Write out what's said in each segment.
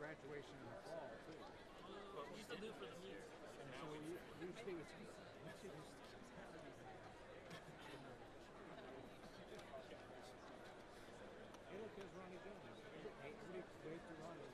Graduation in the fall too. Well, we used to do for the year. And so we usually was hey, look, there's Ronnie Jones. Hey, wave to Ronnie.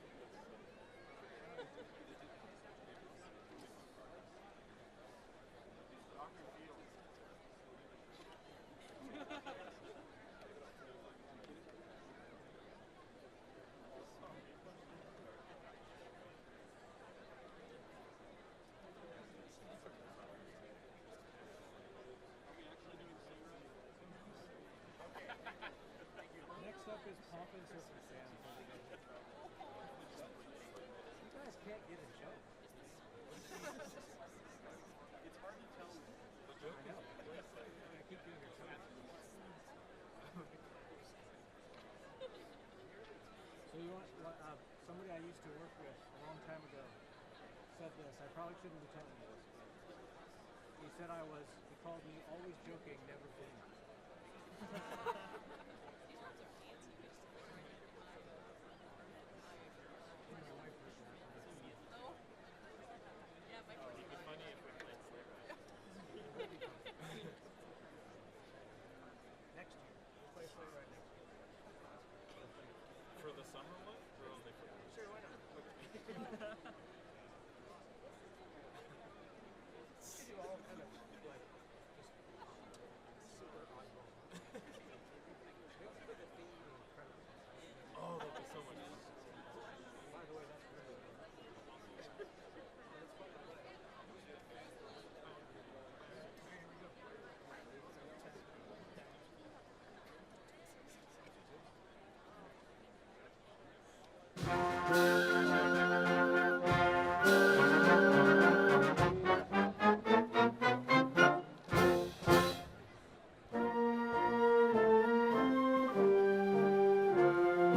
Next up is Pomp and Circumstance. You guys can't get a joke. It's hard to tell the joke. I know. I keep doing your joke. So you want somebody I used to work with a long time ago said this. I probably shouldn't be telling you this. He said he called me always joking, never kidding.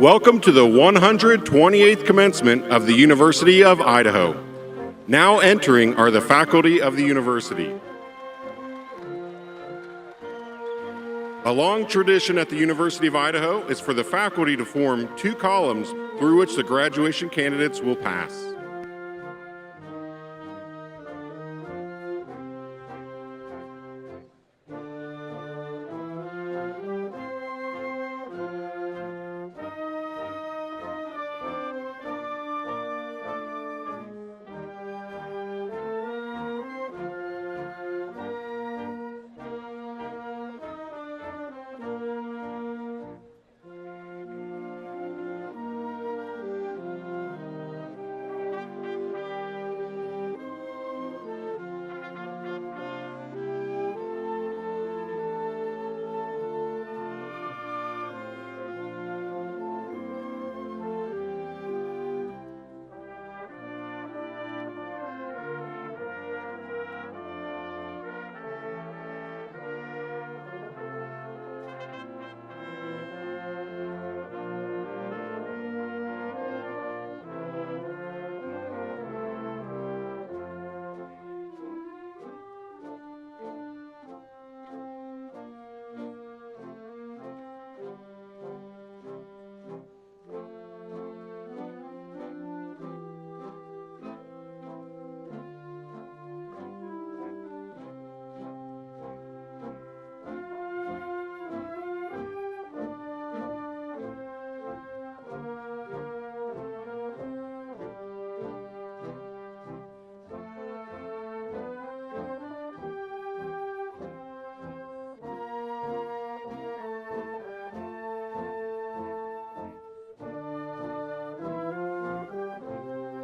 Welcome to the 128th commencement of the University of Idaho. Now entering are the faculty of the university. A long tradition at the University of Idaho is for the faculty to form two columns through which the graduation candidates will pass.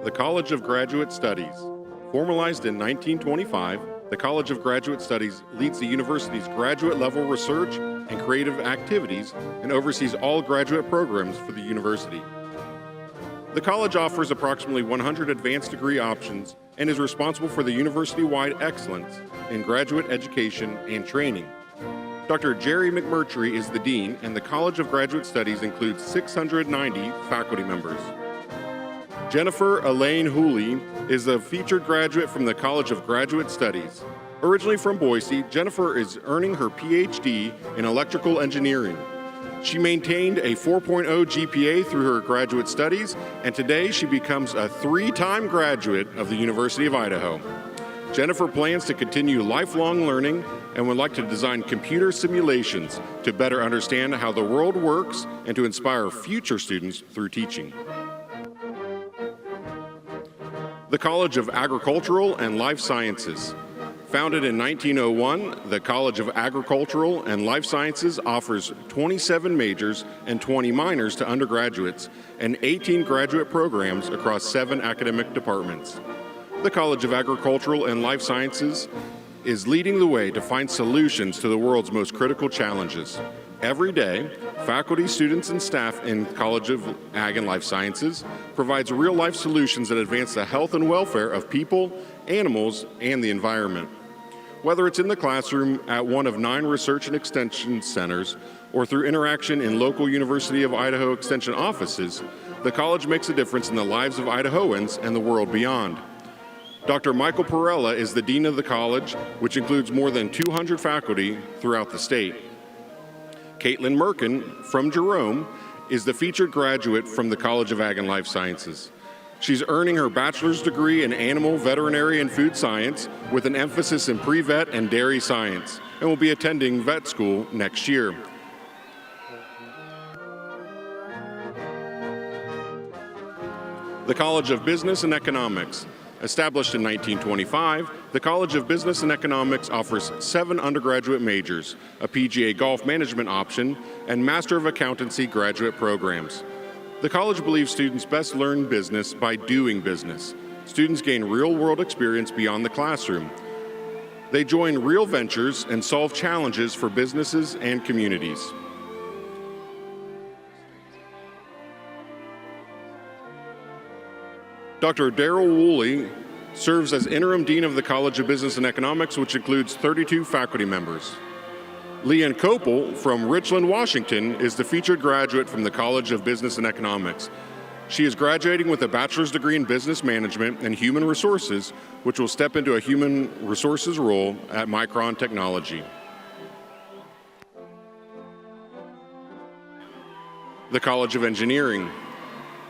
The College of Graduate Studies. Formalized in 1925, the College of Graduate Studies leads the university's graduate-level research and creative activities and oversees all graduate programs for the university. The college offers approximately 100 advanced degree options and is responsible for the university-wide excellence in graduate education and training. Dr. Jerry McMurtry is the dean, and the College of Graduate Studies includes 690 faculty members. Jennifer Elaine Hooley is a featured graduate from the College of Graduate Studies. Originally from Boise, Jennifer is earning her PhD in electrical engineering. She maintained a 4.0 GPA through her graduate studies, and today she becomes a 3-time graduate of the University of Idaho. Jennifer plans to continue lifelong learning and would like to design computer simulations to better understand how the world works and to inspire future students through teaching. The College of Agricultural and Life Sciences. Founded in 1901, the College of Agricultural and Life Sciences offers 27 majors and 20 minors to undergraduates and 18 graduate programs across 7 academic departments. The College of Agricultural and Life Sciences is leading the way to find solutions to the world's most critical challenges. Every day, faculty, students, and staff in College of Ag and Life Sciences provides real-life solutions that advance the health and welfare of people, animals, and the environment. Whether it's in the classroom at one of 9 research and extension centers or through interaction in local University of Idaho Extension offices, the college makes a difference in the lives of Idahoans and the world beyond. Dr. Michael Perella is the dean of the college, which includes more than 200 faculty throughout the state. Caitlin Merkin from Jerome is the featured graduate from the College of Ag and Life Sciences. She's earning her bachelor's degree in animal, veterinary, and food science with an emphasis in pre-vet and dairy science, and will be attending vet school next year. The College of Business and Economics. Established in 1925, the College of Business and Economics offers 7 undergraduate majors, a PGA golf management option, and Master of Accountancy graduate programs. The college believes students best learn business by doing business. Students gain real-world experience beyond the classroom. They join real ventures and solve challenges for businesses and communities. Dr. Darrell Woolley serves as interim dean of the College of Business and Economics, which includes 32 faculty members. Leanne Kopel from Richland, Washington, is the featured graduate from the College of Business and Economics. She is graduating with a bachelor's degree in business management and human resources, which will step into a human resources role at Micron Technology. The College of Engineering.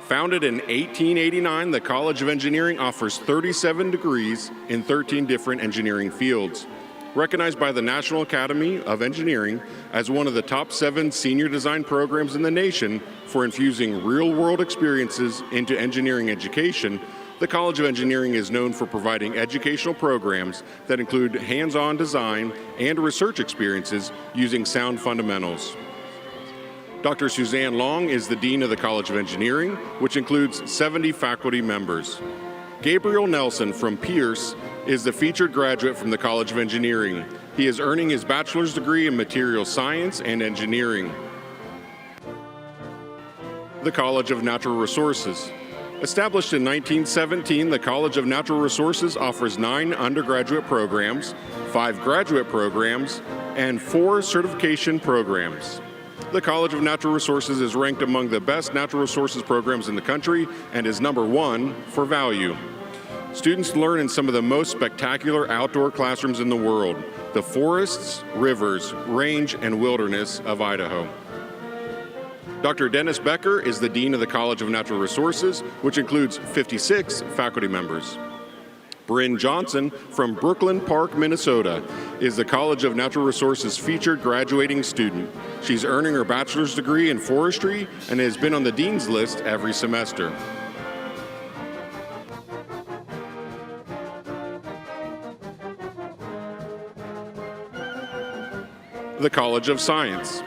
Founded in 1889, the College of Engineering offers 37 degrees in 13 different engineering fields. Recognized by the National Academy of Engineering as one of the top 7 senior design programs in the nation for infusing real-world experiences into engineering education, the College of Engineering is known for providing educational programs that include hands-on design and research experiences using sound fundamentals. Dr. Suzanne Long is the Dean of the College of Engineering, which includes 70 faculty members. Gabriel Nelson from Pierce is the featured graduate from the College of Engineering. He is earning his bachelor's degree in material science and engineering. The College of Natural Resources. Established in 1917, the College of Natural Resources offers 9 undergraduate programs, 5 graduate programs, and 4 certification programs. The College of Natural Resources is ranked among the best natural resources programs in the country and is number 1 for value. Students learn in some of the most spectacular outdoor classrooms in the world, the forests, rivers, range, and wilderness of Idaho. Dr. Dennis Becker is the Dean of the College of Natural Resources, which includes 56 faculty members. Bryn Johnson from Brooklyn Park, Minnesota, is the College of Natural Resources featured graduating student. She's earning her bachelor's degree in forestry and has been on the dean's list every semester. The College of Science.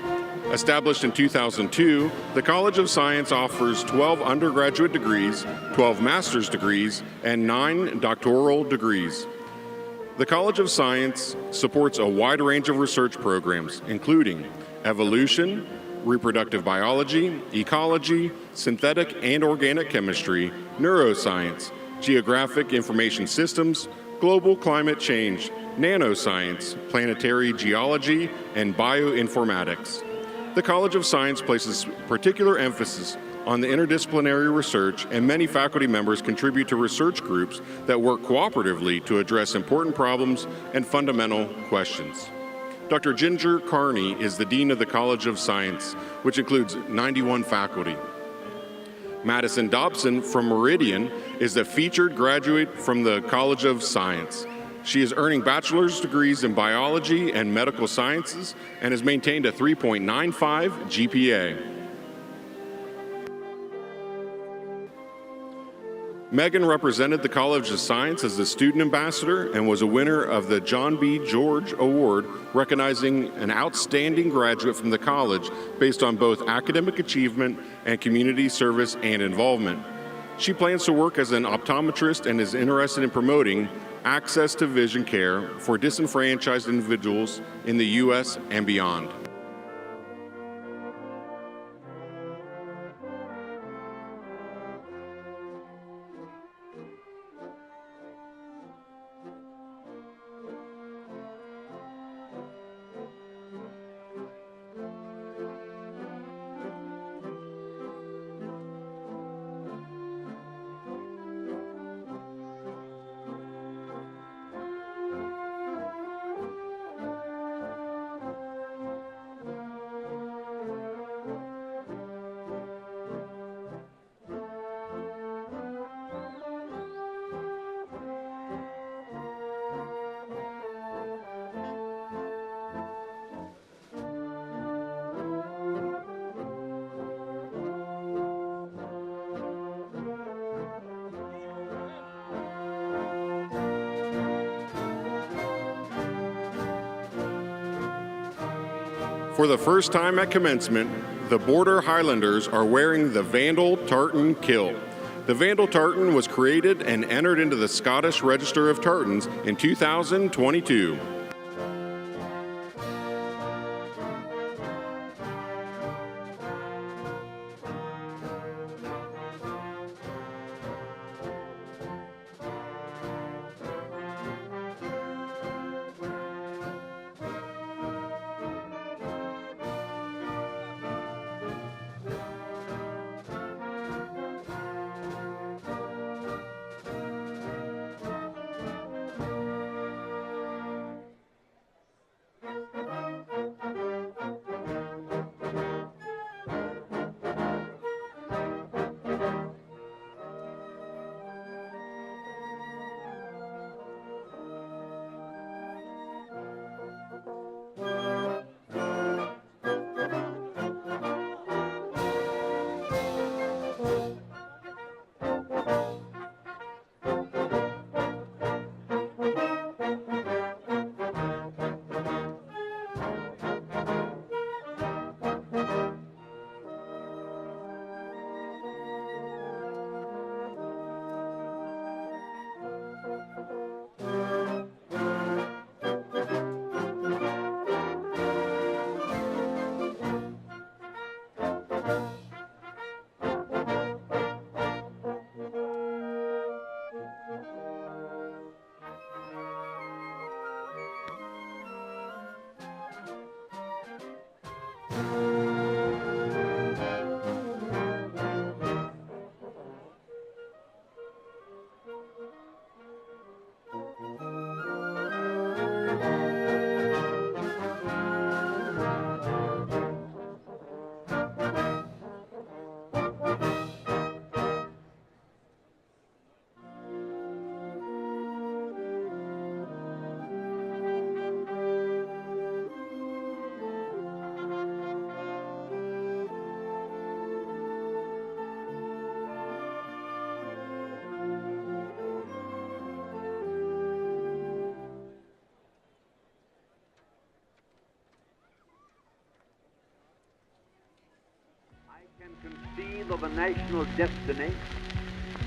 Established in 2002, the College of Science offers 12 undergraduate degrees, 12 master's degrees, and 9 doctoral degrees. The College of Science supports a wide range of research programs, including evolution, reproductive biology, ecology, synthetic and organic chemistry, neuroscience, geographic information systems, global climate change, nanoscience, planetary geology, and bioinformatics. The College of Science places particular emphasis on the interdisciplinary research, and many faculty members contribute to research groups that work cooperatively to address important problems and fundamental questions. Dr. Ginger Carney is the Dean of the College of Science, which includes 91 faculty. Madison Dobson from Meridian is the featured graduate from the College of Science. She is earning bachelor's degrees in biology and medical sciences and has maintained a 3.95 GPA. Megan represented the College of Science as the student ambassador and was a winner of the John B. George Award, recognizing an outstanding graduate from the college based on both academic achievement and community service and involvement. She plans to work as an optometrist and is interested in promoting access to vision care for disenfranchised individuals in the U.S. and beyond. For the first time at commencement, the Border Highlanders are wearing the Vandal Tartan Kill. The Vandal Tartan was created and entered into the Scottish Register of Tartans in 2022. Can conceive of a national destiny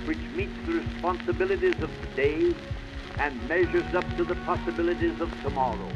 which meets the responsibilities of today and measures up to the possibilities of tomorrow.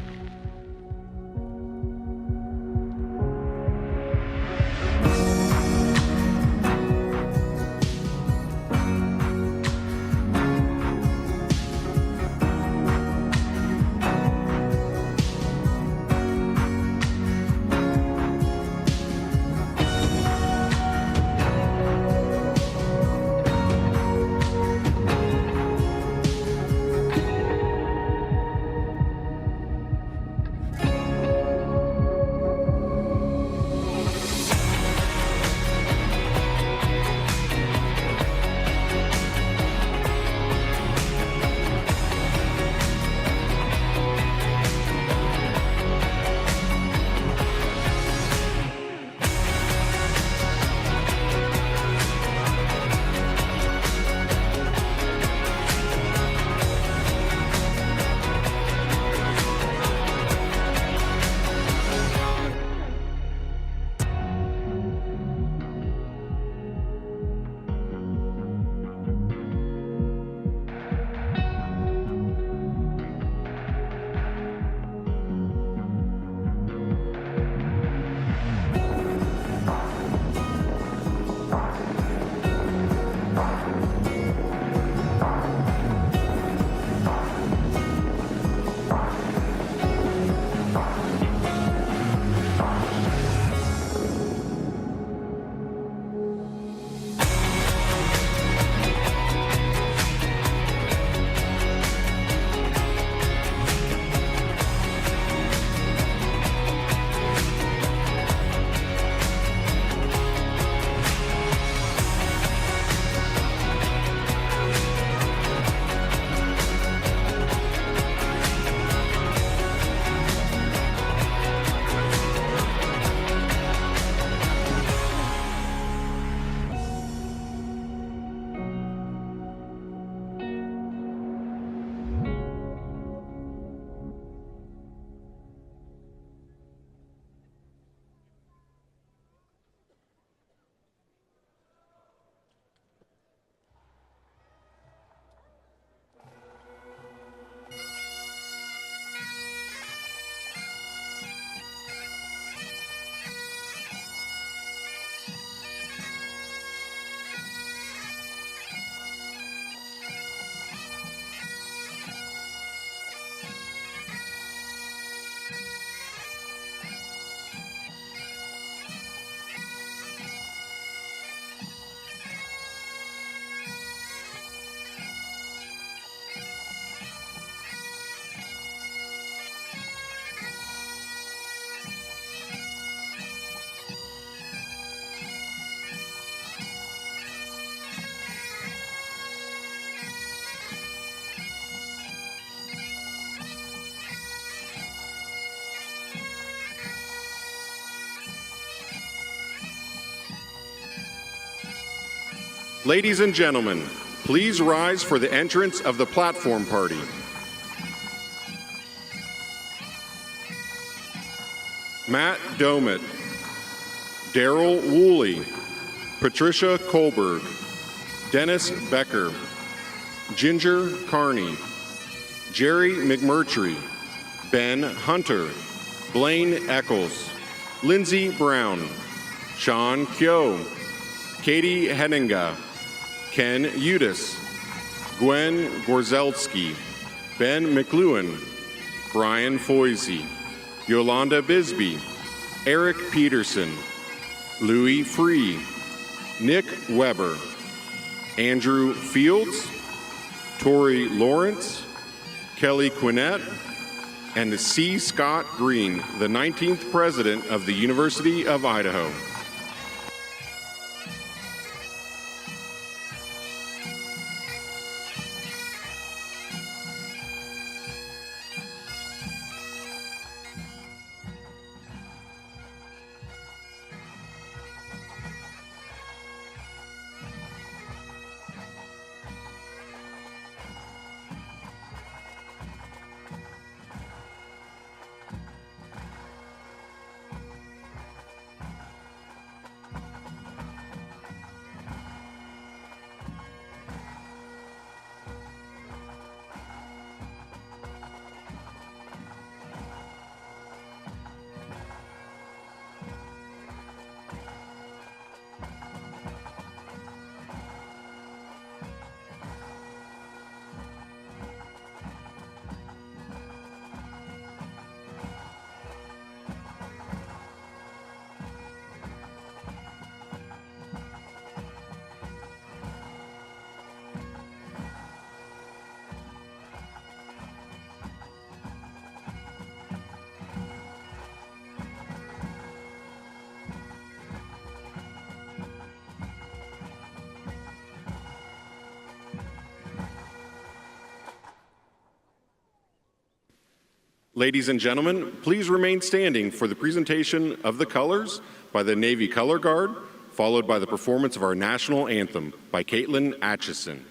Ladies and gentlemen, please rise for the entrance of the platform party. Matt Domit, Daryl Woolley, Patricia Kohlberg, Dennis Becker, Ginger Carney, Jerry McMurtry, Ben Hunter, Blaine Eccles, Lindsey Brown, Sean Kyo, Katie Henninga, Ken Udis, Gwen Gorzelski, Ben McLuhan, Brian Foisey, Yolanda Bisbee, Eric Peterson, Louis Free, Nick Weber, Andrew Fields, Tori Lawrence, Kelly Quinnett, and C. Scott Green, the 19th President of the University of Idaho. Ladies and gentlemen, please remain standing for the presentation of the colors by the Navy Color Guard, followed by the performance of our national anthem by Caitlin Atchison.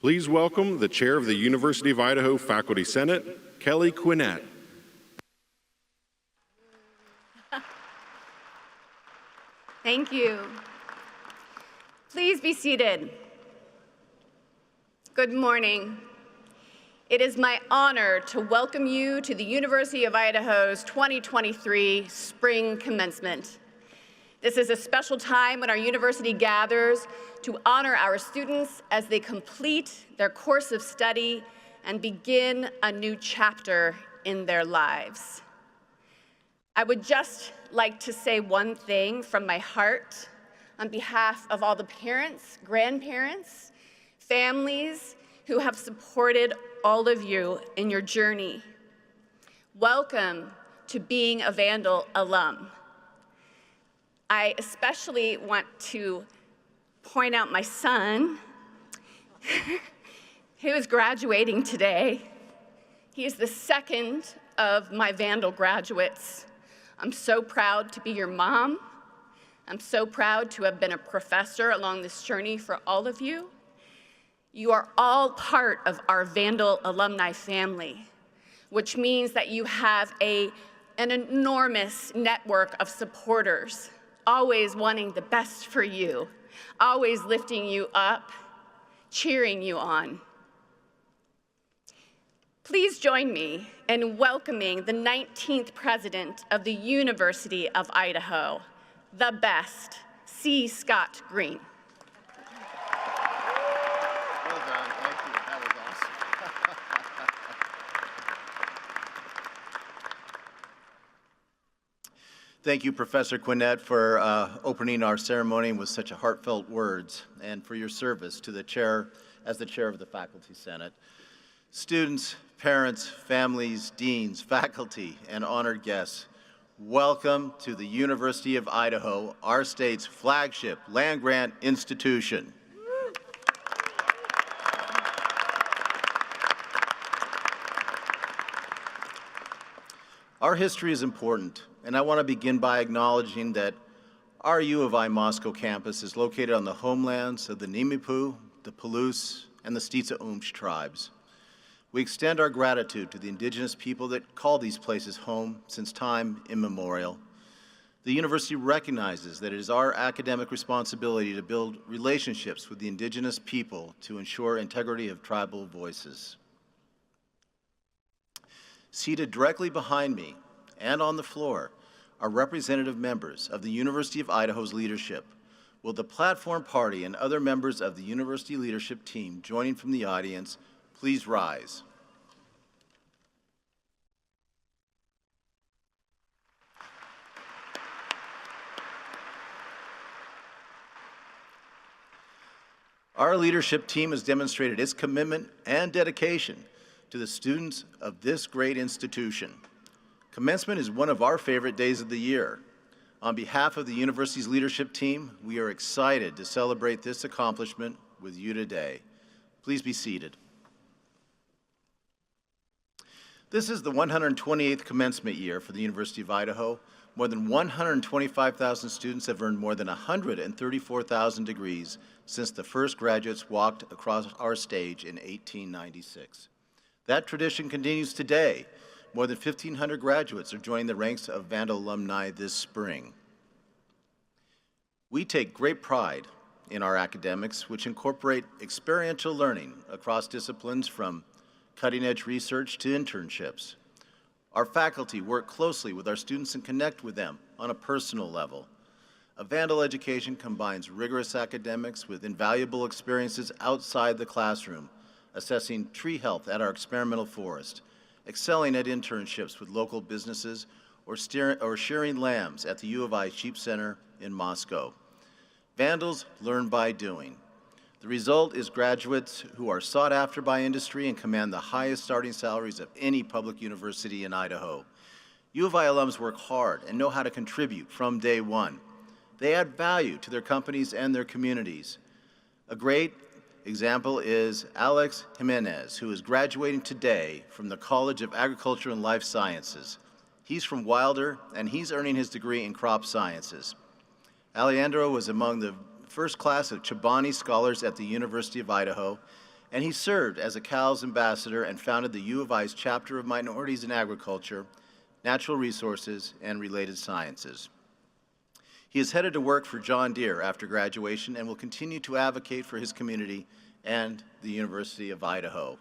Please welcome the Chair of the University of Idaho Faculty Senate, Kelly Quinnett. Thank you. Please be seated. Good morning. It is my honor to welcome you to the University of Idaho's 2023 Spring Commencement. This is a special time when our university gathers to honor our students as they complete their course of study and begin a new chapter in their lives. I would just like to say one thing from my heart on behalf of all the parents, grandparents, families who have supported all of you in your journey. Welcome to being a Vandal alum. I especially want to point out my son, who is graduating today. He is the second of my Vandal graduates. I'm so proud to be your mom. I'm so proud to have been a professor along this journey for all of you. You are all part of our Vandal alumni family, which means that you have an enormous network of supporters, always wanting the best for you, always lifting you up, cheering you on. Please join me in welcoming the 19th President of the University of Idaho, the best, C. Scott Green. Well done, thank you, that was awesome. Thank you, Professor Quinnett, for opening our ceremony with such heartfelt words and for your service to the chair, as the chair of the Faculty Senate. Students, parents, families, deans, faculty, and honored guests, welcome to the University of Idaho, our state's flagship land-grant institution. Our history is important, and I want to begin by acknowledging that our U of I Moscow campus is located on the homelands of the Nimiipuu, the Palouse, and the Stitsa-Oomsh tribes. We extend our gratitude to the indigenous people that call these places home since time immemorial. The university recognizes that it is our academic responsibility to build relationships with the indigenous people to ensure integrity of tribal voices. Seated directly behind me and on the floor are representative members of the University of Idaho's leadership. Will the platform party and other members of the university leadership team joining from the audience please rise. Our leadership team has demonstrated its commitment and dedication to the students of this great institution. Commencement is one of our favorite days of the year. On behalf of the university's leadership team, we are excited to celebrate this accomplishment with you today. Please be seated. This is the 128th commencement year for the University of Idaho. More than 125,000 students have earned more than 134,000 degrees since the first graduates walked across our stage in 1896. That tradition continues today. More than 1,500 graduates are joining the ranks of Vandal alumni this spring. We take great pride in our academics, which incorporate experiential learning across disciplines from cutting-edge research to internships. Our faculty work closely with our students and connect with them on a personal level. A Vandal education combines rigorous academics with invaluable experiences outside the classroom, assessing tree health at our experimental forest, excelling at internships with local businesses, or shearing lambs at the U of I Sheep Center in Moscow. Vandals learn by doing. The result is graduates who are sought after by industry and command the highest starting salaries of any public university in Idaho. U of I alums work hard and know how to contribute from day one. They add value to their companies and their communities. A great example is Alex Jimenez, who is graduating today from the College of Agriculture and Life Sciences. He's from Wilder, and he's earning his degree in crop sciences. Alejandro was among the first class of Chobani scholars at the University of Idaho, and he served as a CALS ambassador and founded the U of I's chapter of minorities in agriculture, natural resources, and related sciences. He is headed to work for John Deere after graduation and will continue to advocate for his community and the University of Idaho.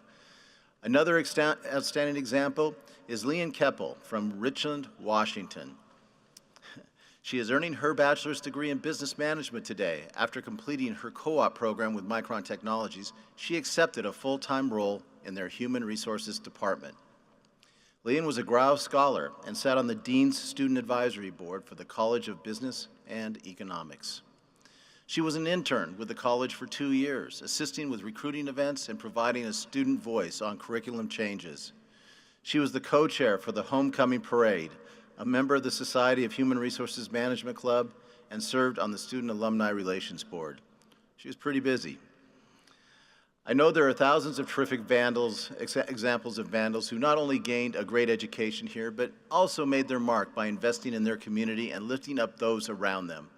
Another outstanding example is Leanne Keppel from Richland, Washington. She is earning her bachelor's degree in business management today. After completing her co-op program with Micron Technologies, she accepted a full-time role in their human resources department. Leanne was a Grau Scholar and sat on the Dean's Student Advisory Board for the College of Business and Economics. She was an intern with the college for 2 years, assisting with recruiting events and providing a student voice on curriculum changes. She was the co-chair for the Homecoming Parade, a member of the Society of Human Resources Management Club, and served on the Student Alumni Relations Board. She was pretty busy. I know there are thousands of terrific examples of Vandals who not only gained a great education here, but also made their mark by investing in their community and lifting up those around them.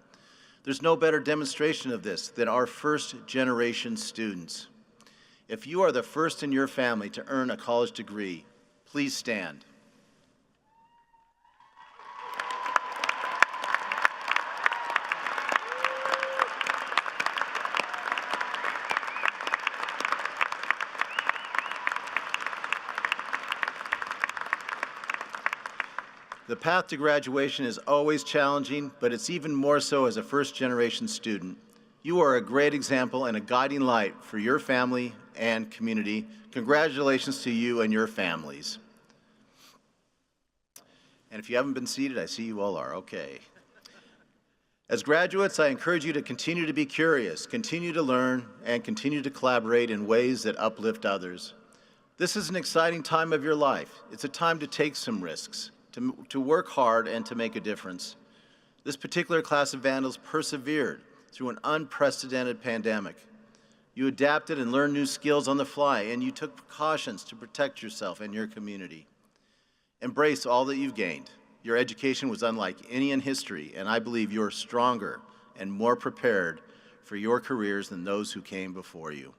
There's no better demonstration of this than our first-generation students. If you are the first in your family to earn a college degree, please stand. The path to graduation is always challenging, but it's even more so as a first-generation student. You are a great example and a guiding light for your family and community. Congratulations to you and your families. And if you haven't been seated, I see you all are. Okay. As graduates, I encourage you to continue to be curious, continue to learn, and continue to collaborate in ways that uplift others. This is an exciting time of your life. It's a time to take some risks, to work hard, and to make a difference. This particular class of Vandals persevered through an unprecedented pandemic. You adapted and learned new skills on the fly, and you took precautions to protect yourself and your community. Embrace all that you've gained. Your education was unlike any in history, and I believe you're stronger and more prepared for your careers than those who came before you.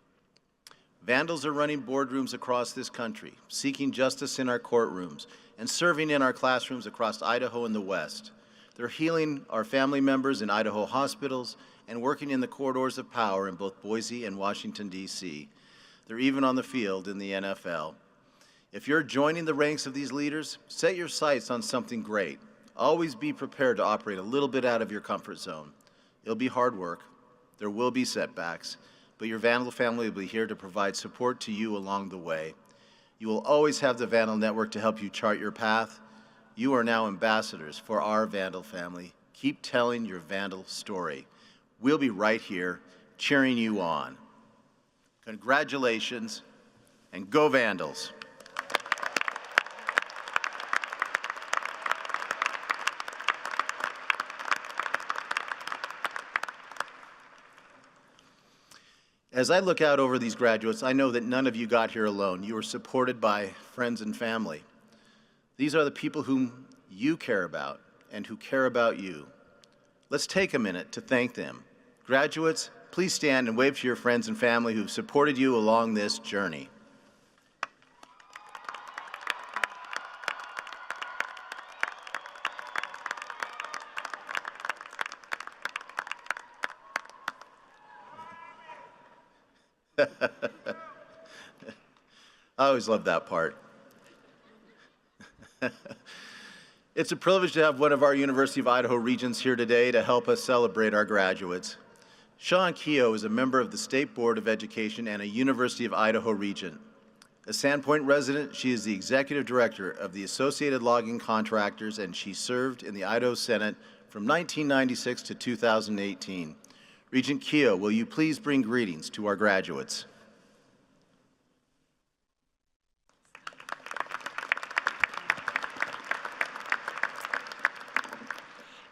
Vandals are running boardrooms across this country, seeking justice in our courtrooms, and serving in our classrooms across Idaho and the West. They're healing our family members in Idaho hospitals and working in the corridors of power in both Boise and Washington, D.C. They're even on the field in the NFL. If you're joining the ranks of these leaders, set your sights on something great. Always be prepared to operate a little bit out of your comfort zone. It'll be hard work. There will be setbacks, but your Vandal family will be here to provide support to you along the way. You will always have the Vandal Network to help you chart your path. You are now ambassadors for our Vandal family. Keep telling your Vandal story. We'll be right here cheering you on. Congratulations, and go Vandals! As I look out over these graduates, I know that none of you got here alone. You were supported by friends and family. These are the people whom you care about and who care about you. Let's take a minute to thank them. Graduates, please stand and wave to your friends and family who've supported you along this journey. I always love that part. It's a privilege to have one of our University of Idaho Regents here today to help us celebrate our graduates. Sean Keogh is a member of the State Board of Education and a University of Idaho Regent. A Sandpoint resident, she is the Executive Director of the Associated Logging Contractors, and she served in the Idaho Senate from 1996 to 2018. Regent Keogh, will you please bring greetings to our graduates?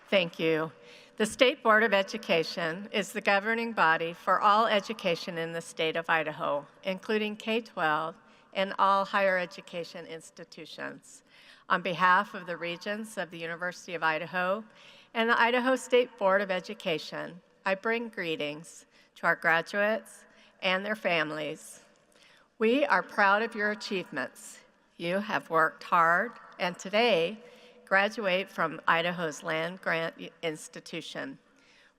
Thank you. The State Board of Education is the governing body for all education in the state of Idaho, including K-12 and all higher education institutions. On behalf of the Regents of the University of Idaho and the Idaho State Board of Education, I bring greetings to our graduates and their families. We are proud of your achievements. You have worked hard, and today, graduate from Idaho's land-grant institution.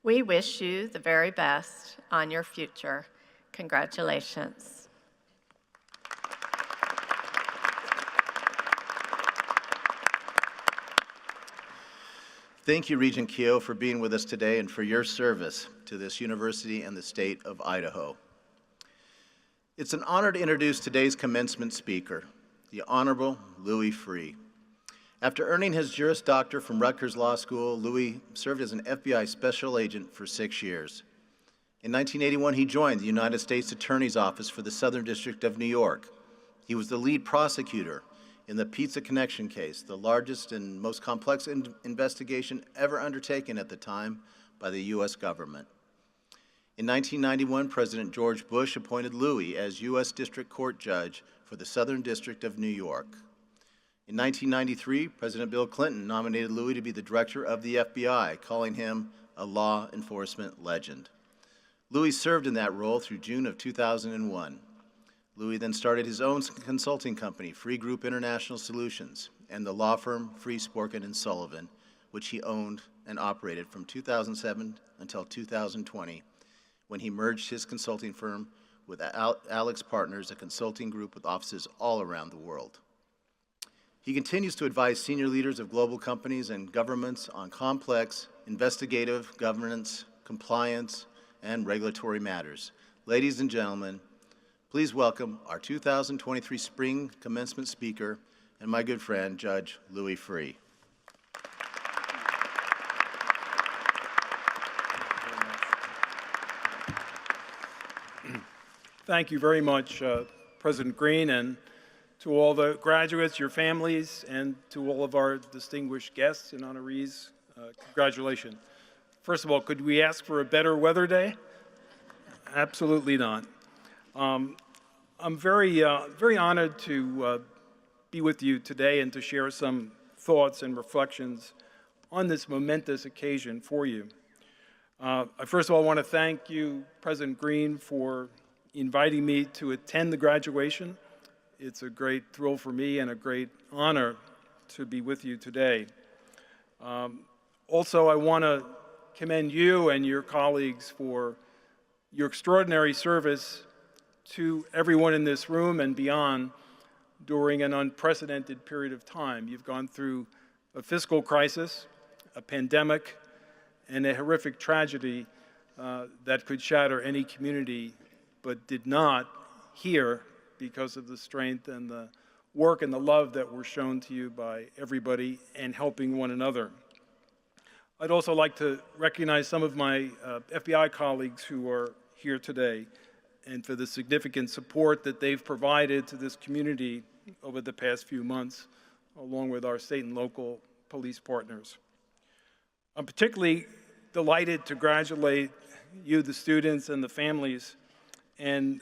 We wish you the very best on your future. Congratulations. Thank you, Regent Keogh, for being with us today and for your service to this university and the state of Idaho. It's an honor to introduce today's commencement speaker, the Honorable Louis Freeh. After earning his Juris Doctor from Rutgers Law School, Louis served as an FBI special agent for 6 years. In 1981, he joined the United States Attorney's Office for the Southern District of New York. He was the lead prosecutor in the Pizza Connection case, the largest and most complex investigation ever undertaken at the time by the U.S. government. In 1991, President George Bush appointed Louis as U.S. District Court Judge for the Southern District of New York. In 1993, President Bill Clinton nominated Louis to be the director of the FBI, calling him a law enforcement legend. Louis served in that role through June of 2001. Louis then started his own consulting company, Free Group International Solutions, and the law firm Free Sporkin & Sullivan, which he owned and operated from 2007 until 2020, when he merged his consulting firm with Alex Partners, a consulting group with offices all around the world. He continues to advise senior leaders of global companies and governments on complex investigative, governance, compliance, and regulatory matters. Ladies and gentlemen, please welcome our 2023 Spring Commencement Speaker and my good friend, Judge Louis Freeh. Thank you very much, President Green, and to all the graduates, your families, and to all of our distinguished guests and honorees, congratulations. First of all, could we ask for a better weather day? Absolutely not. I'm very honored to be with you today and to share some thoughts and reflections on this momentous occasion for you. First of all, I want to thank you, President Green, for inviting me to attend the graduation. It's a great thrill for me and a great honor to be with you today. Also, I want to commend you and your colleagues for your extraordinary service to everyone in this room and beyond during an unprecedented period of time. You've gone through a fiscal crisis, a pandemic, and a horrific tragedy that could shatter any community, but did not here because of the strength and the work and the love that were shown to you by everybody and helping one another. I'd also like to recognize some of my FBI colleagues who are here today and for the significant support that they've provided to this community over the past few months, along with our state and local police partners. I'm particularly delighted to congratulate you, the students, and the families, and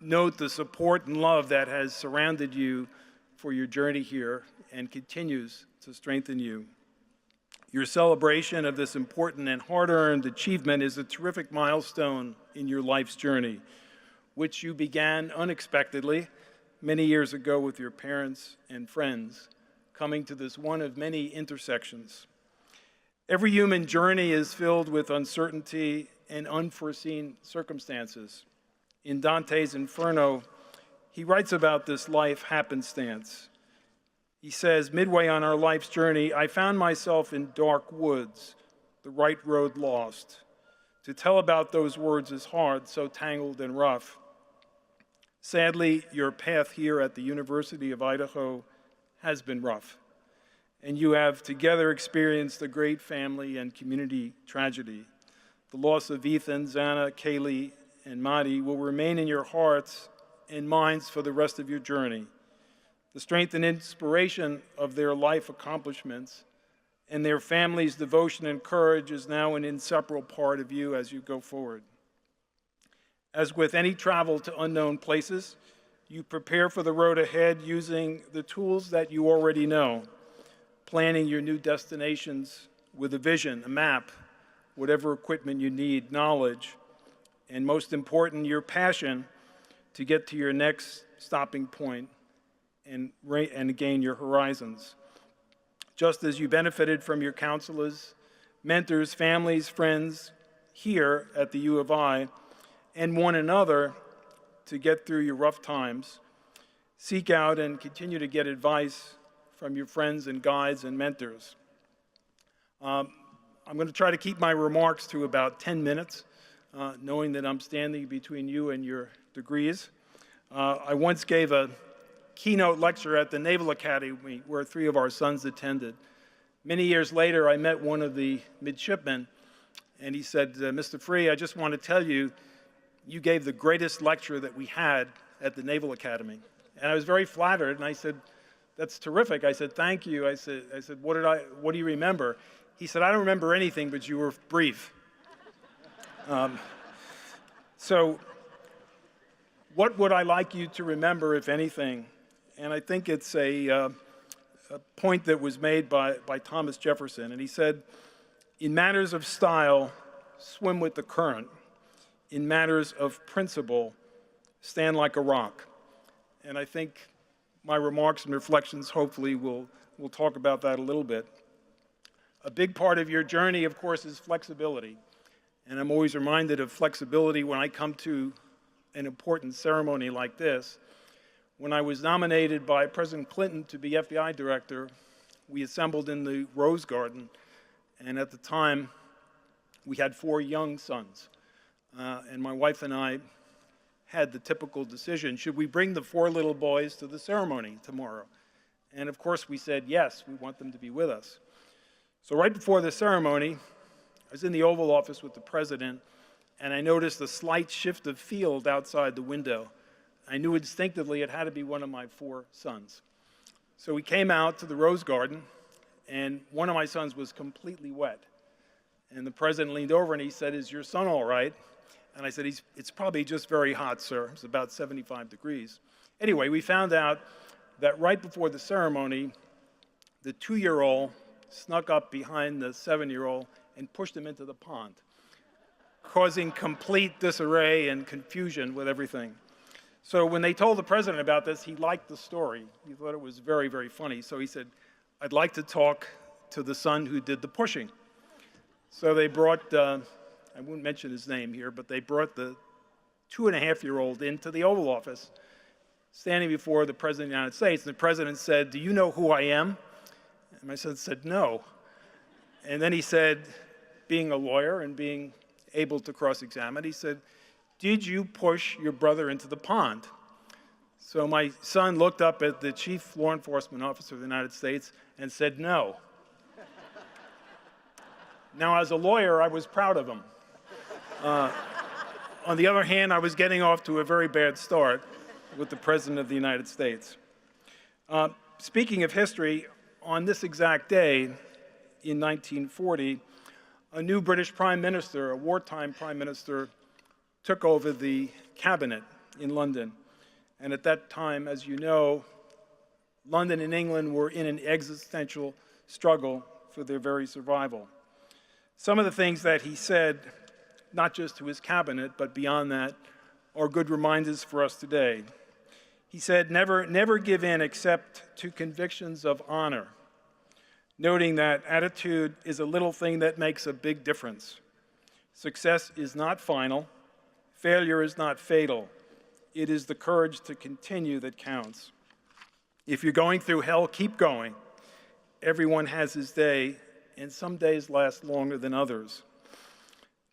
note the support and love that has surrounded you for your journey here and continues to strengthen you. Your celebration of this important and hard-earned achievement is a terrific milestone in your life's journey, which you began unexpectedly many years ago with your parents and friends, coming to this one of many intersections. Every human journey is filled with uncertainty and unforeseen circumstances. In Dante's Inferno, he writes about this life happenstance. He says, midway on our life's journey, I found myself in dark woods, the right road lost. To tell about those words is hard, so tangled and rough. Sadly, your path here at the University of Idaho has been rough, and you have together experienced a great family and community tragedy. The loss of Ethan, Xana, Kaylee, and Madi will remain in your hearts and minds for the rest of your journey. The strength and inspiration of their life accomplishments and their family's devotion and courage is now an inseparable part of you as you go forward. As with any travel to unknown places, you prepare for the road ahead using the tools that you already know, planning your new destinations with a vision, a map, whatever equipment you need, knowledge, and most important, your passion to get to your next stopping point and gain your horizons. Just as you benefited from your counselors, mentors, families, friends here at the U of I, and one another to get through your rough times, seek out and continue to get advice from your friends and guides and mentors. I'm going to try to keep my remarks to about 10 minutes. Knowing that I'm standing between you and your degrees. I once gave a keynote lecture at the Naval Academy where 3 of our sons attended. Many years later, I met one of the midshipmen, and he said, Mr. Freeh, I just want to tell you, you gave the greatest lecture that we had at the Naval Academy. And I was very flattered, and I said, that's terrific. I said, thank you. I said, what do you remember? He said, I don't remember anything, but you were brief. So what would I like you to remember, if anything? And I think it's a point that was made by Thomas Jefferson. And he said, in matters of style, swim with the current. In matters of principle, stand like a rock. And I think my remarks and reflections hopefully will talk about that a little bit. A big part of your journey, of course, is flexibility. And I'm always reminded of flexibility when I come to an important ceremony like this, When I was nominated by President Clinton to be FBI director, we assembled in the Rose Garden, and at the time, we had 4 young sons. And my wife and I had the typical decision, should we bring the 4 little boys to the ceremony tomorrow? And of course we said, yes, we want them to be with us. So right before the ceremony, I was in the Oval Office with the president, and I noticed a slight shift of field outside the window. I knew instinctively it had to be one of my 4 sons. So we came out to the Rose Garden, and one of my sons was completely wet. And the president leaned over and he said, is your son all right? And I said, it's probably just very hot, sir. It's about 75 degrees. Anyway, we found out that right before the ceremony, the 2-year-old snuck up behind the 7-year-old and pushed him into the pond, causing complete disarray and confusion with everything. So when they told the president about this, he liked the story. He thought it was very, very funny. So he said, I'd like to talk to the son who did the pushing. So they brought, I won't mention his name here, but they brought the 2.5-year-old into the Oval Office, standing before the President of the United States. And the President said, do you know who I am? And my son said, no. And then he said, being a lawyer and being able to cross-examine, he said, did you push your brother into the pond? So my son looked up at the Chief Law Enforcement Officer of the United States and said, no. Now, as a lawyer, I was proud of him. On the other hand, I was getting off to a very bad start with the President of the United States. Speaking of history, on this exact day in 1940, a new British Prime Minister, a wartime Prime Minister, took over the cabinet in London. And at that time, as you know, London and England were in an existential struggle for their very survival. Some of the things that he said, not just to his cabinet, but beyond that, are good reminders for us today. He said, never give in except to convictions of honor, noting that attitude is a little thing that makes a big difference. Success is not final. Failure is not fatal. It is the courage to continue that counts. If you're going through hell, keep going. Everyone has his day, and some days last longer than others.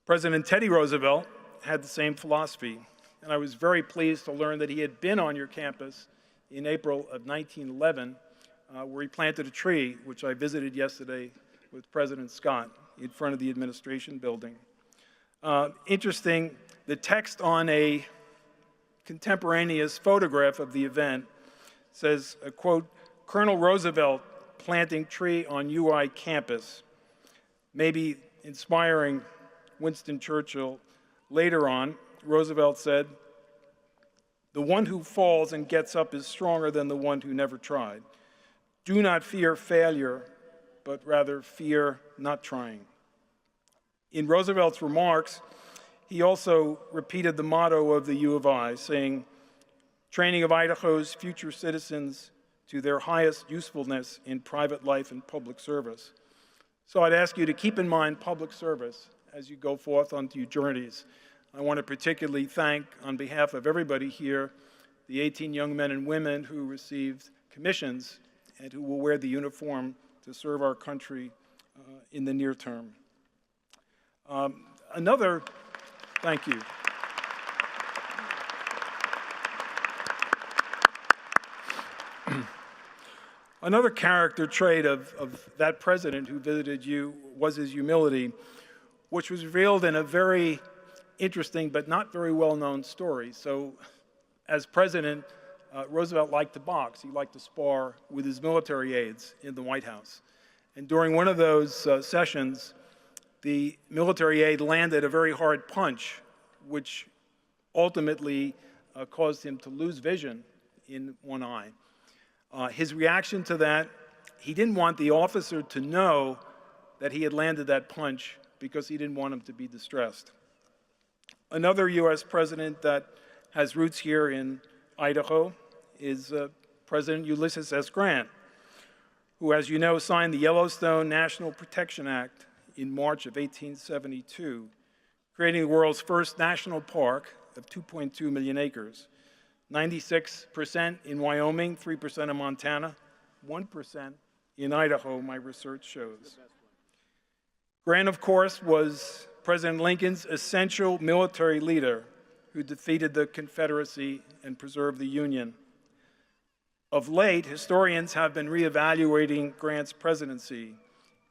President Teddy Roosevelt had the same philosophy, and I was very pleased to learn that he had been on your campus in April of 1911, where he planted a tree, which I visited yesterday with President Scott in front of the administration building. Interesting, the text on a contemporaneous photograph of the event says, quote, Colonel Roosevelt planting tree on UI campus, maybe inspiring Winston Churchill. Later on, Roosevelt said, the one who falls and gets up is stronger than the one who never tried. Do not fear failure, but rather fear not trying. In Roosevelt's remarks, he also repeated the motto of the U of I, saying, training of Idaho's future citizens to their highest usefulness in private life and public service. So I'd ask you to keep in mind public service as you go forth onto your journeys. I want to particularly thank, on behalf of everybody here, the 18 young men and women who received commissions and who will wear the uniform to serve our country in the near term. Thank you. Another character trait of that president who visited you was his humility, which was revealed in a very interesting but not very well-known story. So, as president, Roosevelt liked to box. He liked to spar with his military aides in the White House. And during one of those sessions, the military aide landed a very hard punch, which ultimately caused him to lose vision in one eye. His reaction to that, he didn't want the officer to know that he had landed that punch because he didn't want him to be distressed. Another U.S. president that has roots here in Idaho is President Ulysses S. Grant, who, as you know, signed the Yellowstone National Protection Act in March of 1872, creating the world's first national park of 2.2 million acres. 96% in Wyoming, 3% in Montana, 1% in Idaho, my research shows. Grant, of course, was President Lincoln's essential military leader who defeated the Confederacy and preserved the Union. Of late, historians have been reevaluating Grant's presidency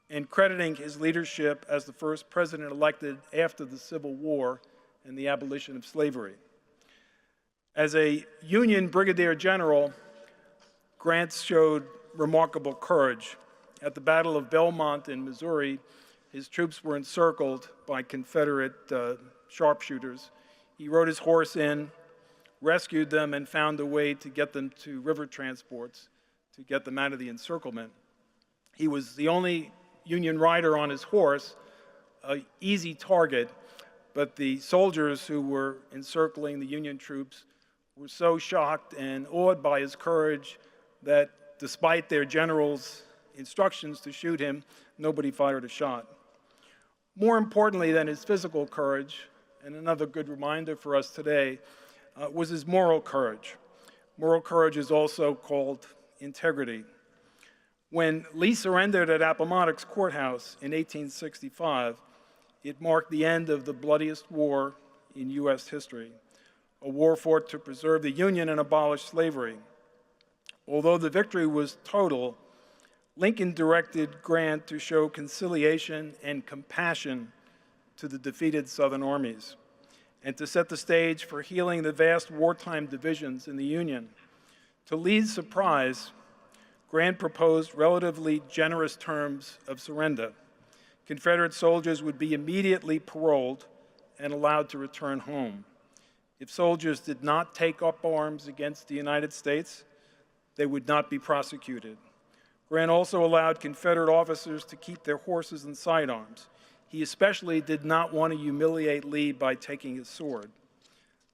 and crediting his leadership as the first president elected after the Civil War and the abolition of slavery. As a Union brigadier general, Grant showed remarkable courage. At the Battle of Belmont in Missouri, his troops were encircled by Confederate sharpshooters. He rode his horse in, rescued them, and found a way to get them to river transports to get them out of the encirclement. He was the only Union rider on his horse, an easy target, but the soldiers who were encircling the Union troops were so shocked and awed by his courage that despite their general's instructions to shoot him, nobody fired a shot. More importantly than his physical courage, and another good reminder for us today, was his moral courage. Moral courage is also called integrity. When Lee surrendered at Appomattox Courthouse in 1865, it marked the end of the bloodiest war in U.S. history, a war fought to preserve the Union and abolish slavery. Although the victory was total, Lincoln directed Grant to show conciliation and compassion to the defeated Southern armies and to set the stage for healing the vast wartime divisions in the Union. To Lee's surprise, Grant proposed relatively generous terms of surrender. Confederate soldiers would be immediately paroled and allowed to return home. If soldiers did not take up arms against the United States, they would not be prosecuted. Grant also allowed Confederate officers to keep their horses and sidearms. He especially did not want to humiliate Lee by taking his sword.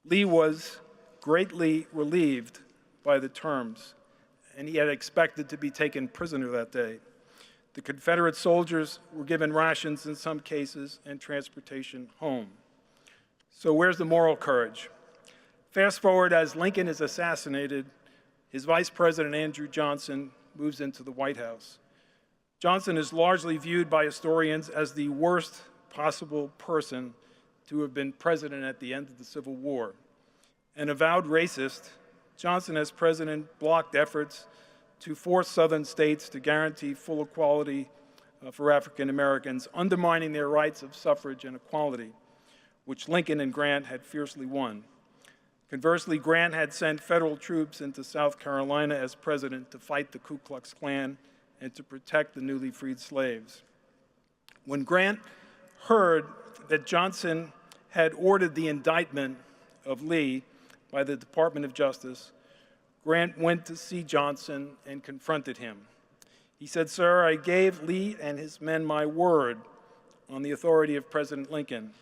Lee was greatly relieved by the terms, and he had expected to be taken prisoner that day. The Confederate soldiers were given rations in some cases and transportation home. So where's the moral courage? Fast forward, as Lincoln is assassinated, his Vice President, Andrew Johnson, moves into the White House. Johnson is largely viewed by historians as the worst possible person to have been president at the end of the Civil War. An avowed racist, Johnson as president blocked efforts to force Southern states to guarantee full equality for African Americans, undermining their rights of suffrage and equality, which Lincoln and Grant had fiercely won. Conversely, Grant had sent federal troops into South Carolina as president to fight the Ku Klux Klan and to protect the newly freed slaves. When Grant heard that Johnson had ordered the indictment of Lee by the Department of Justice, Grant went to see Johnson and confronted him. He said, "Sir, I gave Lee and his men my word on the authority of President Lincoln."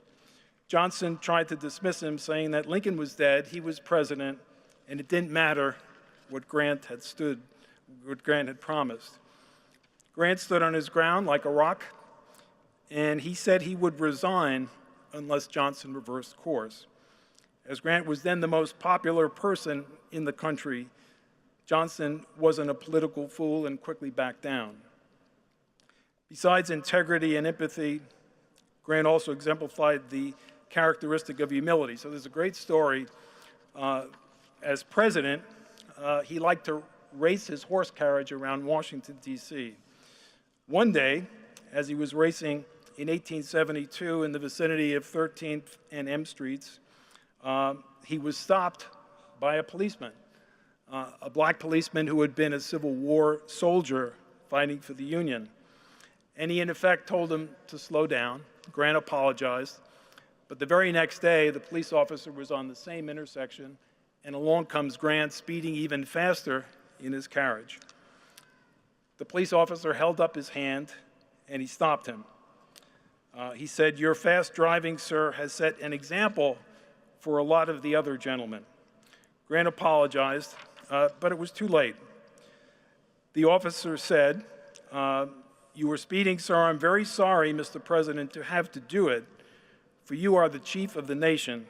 Johnson tried to dismiss him, saying that Lincoln was dead, he was president, and it didn't matter what Grant had promised. Grant stood on his ground like a rock, and he said he would resign unless Johnson reversed course. As Grant was then the most popular person in the country, Johnson wasn't a political fool and quickly backed down. Besides integrity and empathy, Grant also exemplified the characteristic of humility. So there's a great story. As president, he liked to race his horse carriage around Washington, D.C. One day, as he was racing in 1872 in the vicinity of 13th and M Streets, he was stopped by a policeman, a black policeman who had been a Civil War soldier fighting for the Union. And he, in effect, told him to slow down. Grant apologized. But the very next day, the police officer was on the same intersection, and along comes Grant, speeding even faster in his carriage. The police officer held up his hand, and he stopped him. He said, "Your fast driving, sir, has set an example for a lot of the other gentlemen." Grant apologized, but it was too late. The officer said, "You were speeding, sir. I'm very sorry, Mr. President, to have to do it, for you are the chief of the nation."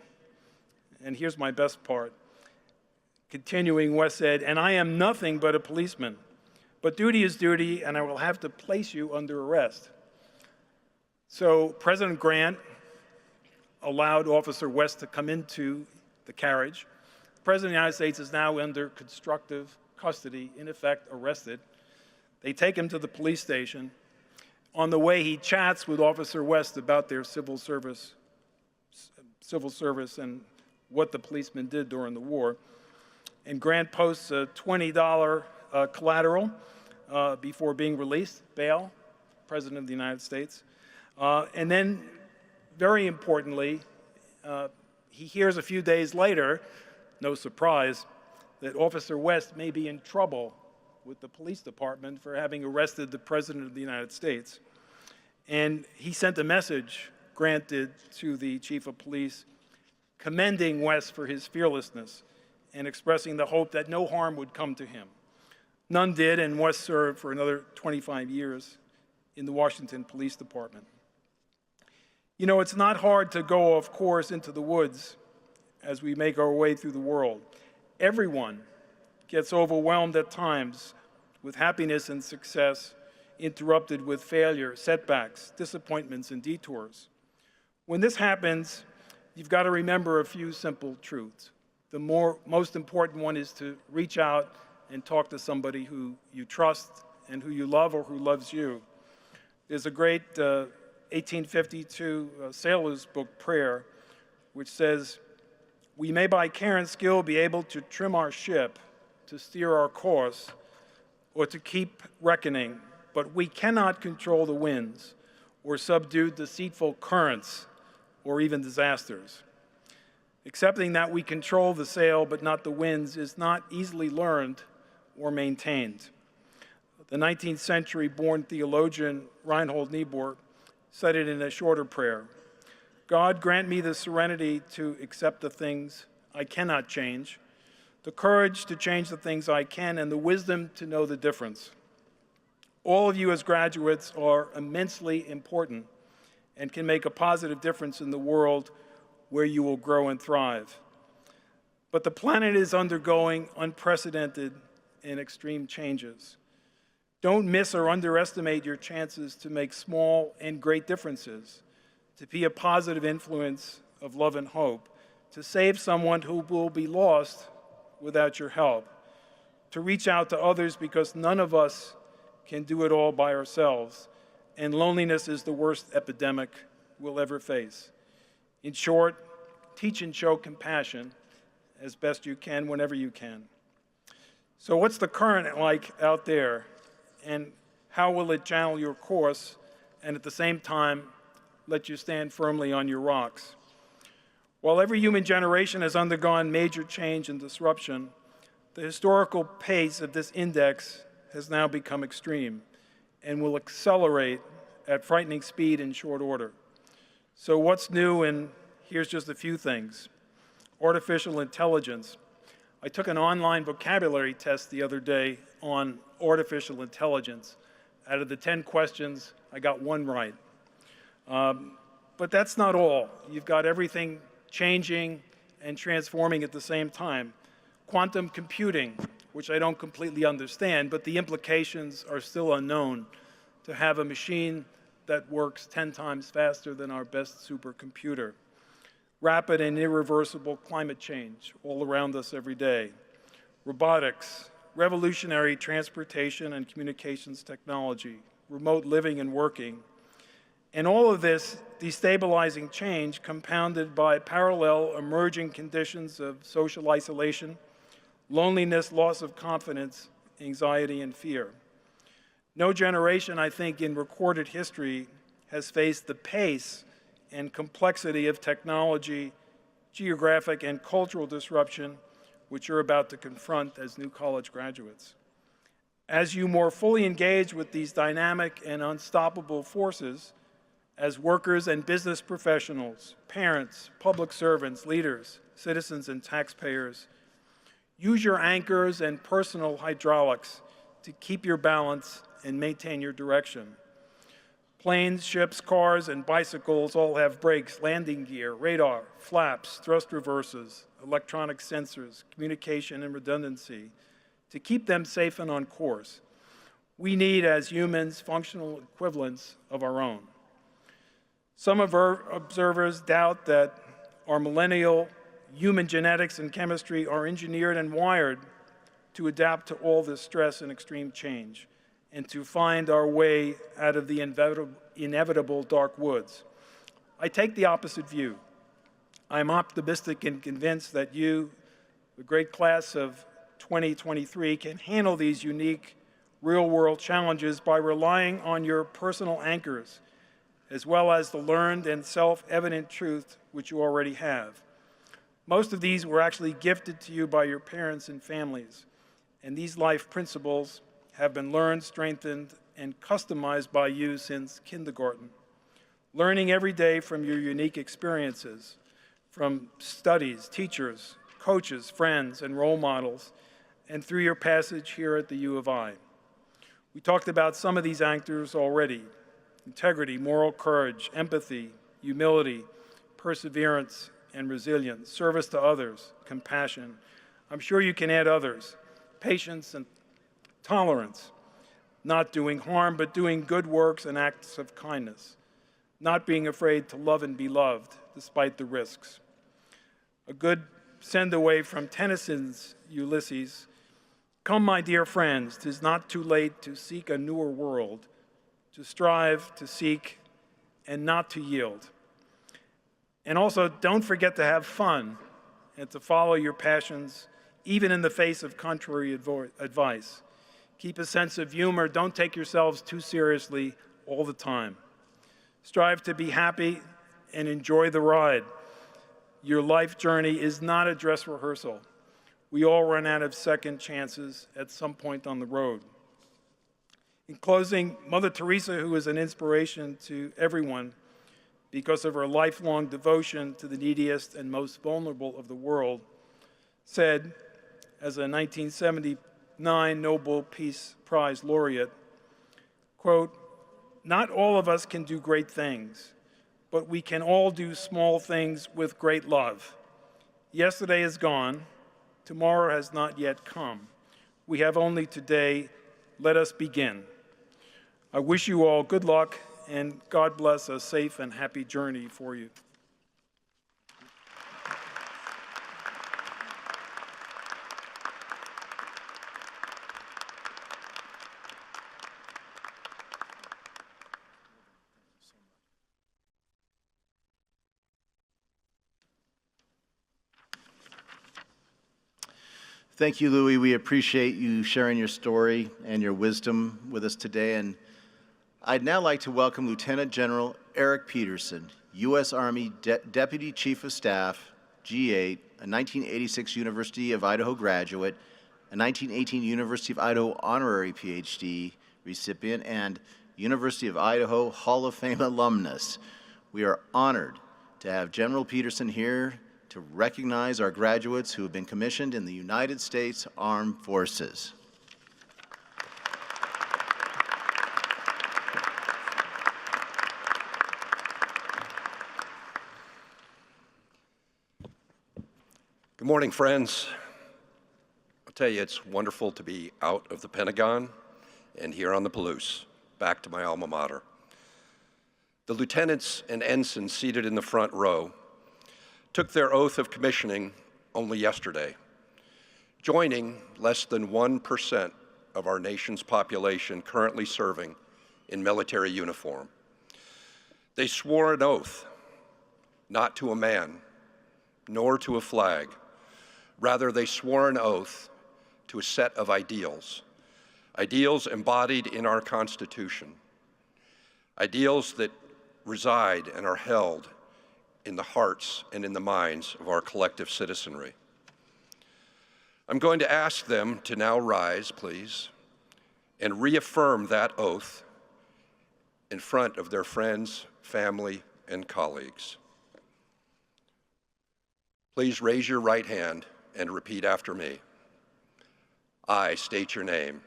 And here's my best part. Continuing, West said, "And I am nothing but a policeman. But duty is duty, and I will have to place you under arrest." So President Grant allowed Officer West to come into the carriage. The President of the United States is now under constructive custody, in effect arrested. They take him to the police station. On the way, he chats with Officer West about their civil service and what the policemen did during the war. And Grant posts a $20 collateral before being released, bail, President of the United States. And then, very importantly, he hears a few days later, no surprise, that Officer West may be in trouble with the police department for having arrested the President of the United States. And he sent a message, Grant did, to the Chief of Police, commending West for his fearlessness and expressing the hope that no harm would come to him. None did, and West served for another 25 years in the Washington Police Department. You know, it's not hard to go off course into the woods as we make our way through the world. Everyone gets overwhelmed at times with happiness and success, interrupted with failure, setbacks, disappointments, and detours. When this happens, you've got to remember a few simple truths. The most important one is to reach out and talk to somebody who you trust and who you love or who loves you. There's a great 1852 sailor's book prayer, which says, "We may by care and skill be able to trim our ship, to steer our course, or to keep reckoning, but we cannot control the winds, or subdue deceitful currents, or even disasters. Accepting that we control the sail but not the winds is not easily learned or maintained." The 19th century born theologian Reinhold Niebuhr said it in a shorter prayer. "God, grant me the serenity to accept the things I cannot change, the courage to change the things I can, and the wisdom to know the difference. All of you as graduates are immensely important and can make a positive difference in the world where you will grow and thrive. But the planet is undergoing unprecedented and extreme changes. Don't miss or underestimate your chances to make small and great differences, to be a positive influence of love and hope, to save someone who will be lost without your help, to reach out to others because none of us can do it all by ourselves, and loneliness is the worst epidemic we'll ever face. In short, teach and show compassion as best you can whenever you can." So what's the current like out there, and how will it channel your course and at the same time let you stand firmly on your rocks? While every human generation has undergone major change and disruption, the historical pace of this index has now become extreme and will accelerate at frightening speed in short order. So what's new? And here's just a few things. Artificial intelligence. I took an online vocabulary test the other day on artificial intelligence. Out of the 10 questions, I got one right. But that's not all. You've got everything changing and transforming at the same time. Quantum computing, which I don't completely understand, but the implications are still unknown. To have a machine that works 10 times faster than our best supercomputer. Rapid and irreversible climate change all around us every day. Robotics, revolutionary transportation and communications technology, remote living and working. And all of this destabilizing change compounded by parallel emerging conditions of social isolation, loneliness, loss of confidence, anxiety, and fear. No generation, I think, in recorded history has faced the pace and complexity of technology, geographic, and cultural disruption which you're about to confront as new college graduates. As you more fully engage with these dynamic and unstoppable forces, as workers and business professionals, parents, public servants, leaders, citizens, and taxpayers, use your anchors and personal hydraulics to keep your balance and maintain your direction. Planes, ships, cars, and bicycles all have brakes, landing gear, radar, flaps, thrust reversers, electronic sensors, communication, and redundancy to keep them safe and on course. We need, as humans, functional equivalents of our own. Some observers doubt that our millennial human genetics and chemistry are engineered and wired to adapt to all this stress and extreme change, and to find our way out of the inevitable dark woods. I take the opposite view. I'm optimistic and convinced that you, the great class of 2023, can handle these unique real-world challenges by relying on your personal anchors, as well as the learned and self-evident truth which you already have. Most of these were actually gifted to you by your parents and families, and these life principles have been learned, strengthened, and customized by you since kindergarten. Learning every day from your unique experiences, from studies, teachers, coaches, friends, and role models, and through your passage here at the U of I. We talked about some of these anchors already: integrity, moral courage, empathy, humility, perseverance, and resilience, service to others, compassion. I'm sure you can add others: patience and tolerance, not doing harm, but doing good works and acts of kindness, not being afraid to love and be loved, despite the risks. A good send away from Tennyson's Ulysses: "Come, my dear friends, 'tis not too late to seek a newer world, to strive, to seek, and not to yield." And also, don't forget to have fun and to follow your passions, even in the face of contrary advice. Keep a sense of humor. Don't take yourselves too seriously all the time. Strive to be happy and enjoy the ride. Your life journey is not a dress rehearsal. We all run out of second chances at some point on the road. In closing, Mother Teresa, who is an inspiration to everyone because of her lifelong devotion to the neediest and most vulnerable of the world, said, as a 1979 Nobel Peace Prize laureate, quote, "Not all of us can do great things, but we can all do small things with great love. Yesterday is gone. Tomorrow has not yet come. We have only today. Let us begin." I wish you all good luck, and God bless a safe and happy journey for you. Thank you, Louis. We appreciate you sharing your story and your wisdom with us today. And I'd now like to welcome Lieutenant General Eric Peterson, U.S. Army Deputy Chief of Staff, G8, a 1986 University of Idaho graduate, a 1918 University of Idaho honorary PhD recipient, and University of Idaho Hall of Fame alumnus. We are honored to have General Peterson here to recognize our graduates who have been commissioned in the United States Armed Forces. Good morning, friends. I'll tell you, it's wonderful to be out of the Pentagon and here on the Palouse, back to my alma mater. The lieutenants and ensigns seated in the front row took their oath of commissioning only yesterday, joining less than 1% of our nation's population currently serving in military uniform. They swore an oath, not to a man, nor to a flag. Rather, they swore an oath to a set of ideals, ideals embodied in our Constitution, ideals that reside and are held in the hearts and in the minds of our collective citizenry. I'm going to ask them to now rise, please, and reaffirm that oath in front of their friends, family, and colleagues. Please raise your right hand and repeat after me. I state your name.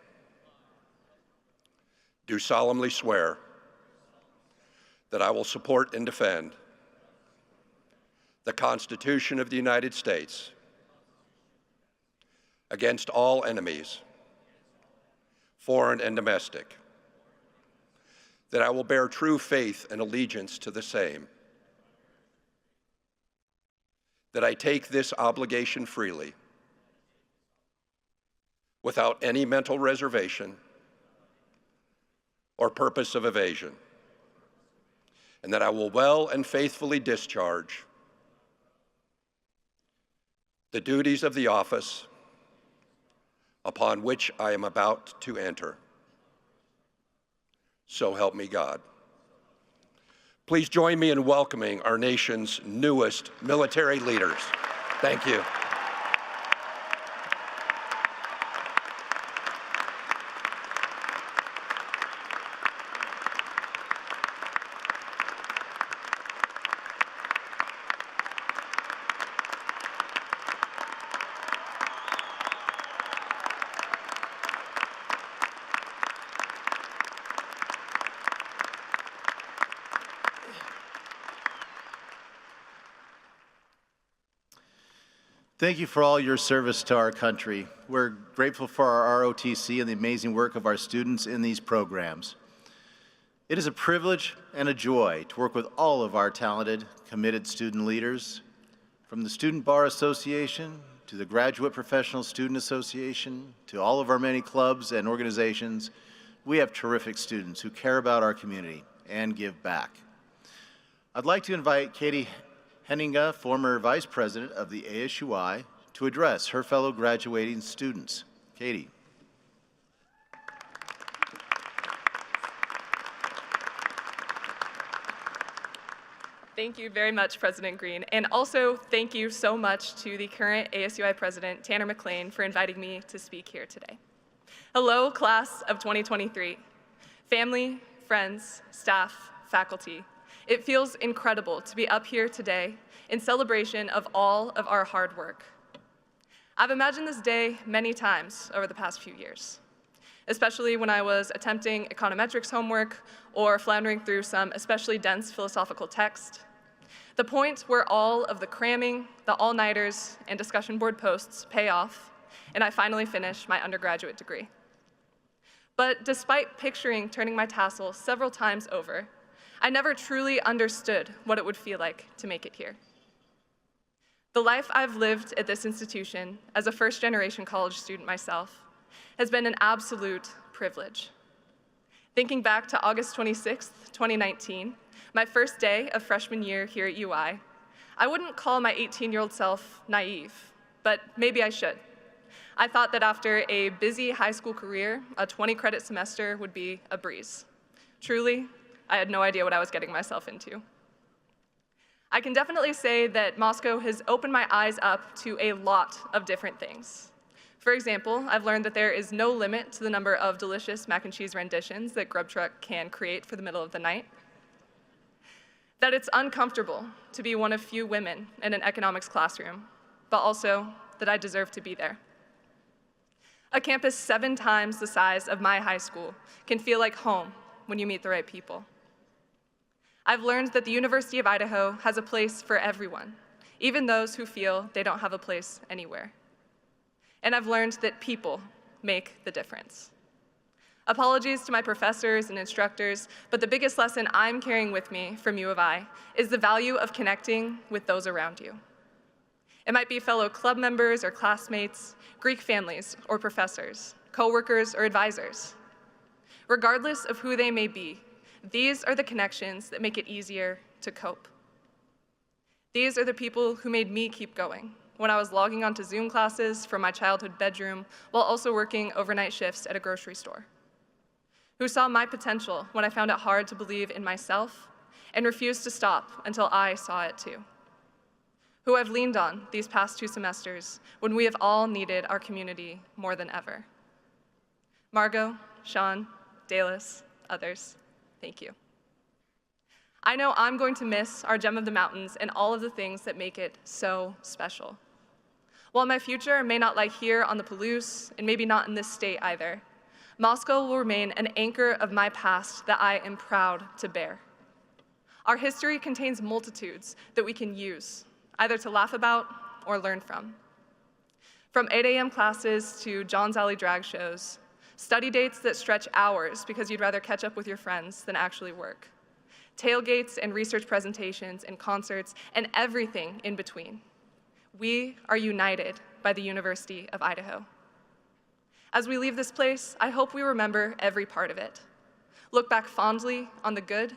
Do solemnly swear that I will support and defend the Constitution of the United States against all enemies, foreign and domestic, that I will bear true faith and allegiance to the same, that I take this obligation freely, without any mental reservation or purpose of evasion, and that I will well and faithfully discharge the duties of the office upon which I am about to enter. So help me God. Please join me in welcoming our nation's newest military leaders. Thank you. Thank you for all your service to our country. We're grateful for our ROTC and the amazing work of our students in these programs. It is a privilege and a joy to work with all of our talented, committed student leaders, from the Student Bar Association to the Graduate Professional Student Association to all of our many clubs and organizations. We have terrific students who care about our community and give back. I'd like to invite Katie Henninga, former Vice President of the ASUI, to address her fellow graduating students. Katie. Thank you very much, President Green, and also thank you so much to the current ASUI President, Tanner McLean, for inviting me to speak here today. Hello, class of 2023. Family, friends, staff, faculty. It feels incredible to be up here today in celebration of all of our hard work. I've imagined this day many times over the past few years, especially when I was attempting econometrics homework or floundering through some especially dense philosophical text. The point where all of the cramming, the all-nighters, and discussion board posts pay off, and I finally finish my undergraduate degree. But despite picturing turning my tassel several times over, I never truly understood what it would feel like to make it here. The life I've lived at this institution as a first-generation college student myself has been an absolute privilege. Thinking back to August 26th, 2019, my first day of freshman year here at UI, I wouldn't call my 18-year-old self naive, but maybe I should. I thought that after a busy high school career, a 20-credit semester would be a breeze. Truly, I had no idea what I was getting myself into. I can definitely say that Moscow has opened my eyes up to a lot of different things. For example, I've learned that there is no limit to the number of delicious mac and cheese renditions that Grub Truck can create for the middle of the night. That it's uncomfortable to be one of few women in an economics classroom, but also that I deserve to be there. A campus 7 times the size of my high school can feel like home when you meet the right people. I've learned that the University of Idaho has a place for everyone, even those who feel they don't have a place anywhere. And I've learned that people make the difference. Apologies to my professors and instructors, but the biggest lesson I'm carrying with me from U of I is the value of connecting with those around you. It might be fellow club members or classmates, Greek families or professors, coworkers or advisors. Regardless of who they may be, these are the connections that make it easier to cope. These are the people who made me keep going when I was logging onto Zoom classes from my childhood bedroom while also working overnight shifts at a grocery store. Who saw my potential when I found it hard to believe in myself and refused to stop until I saw it too. Who I've leaned on these past 2 semesters when we have all needed our community more than ever. Margot, Sean, Dallas, others, thank you. I know I'm going to miss our Gem of the Mountains and all of the things that make it so special. While my future may not lie here on the Palouse, and maybe not in this state either, Moscow will remain an anchor of my past that I am proud to bear. Our history contains multitudes that we can use, either to laugh about or learn from. From 8 a.m. classes to John's Alley drag shows, study dates that stretch hours because you'd rather catch up with your friends than actually work, tailgates and research presentations and concerts and everything in between. We are united by the University of Idaho. As we leave this place, I hope we remember every part of it, look back fondly on the good,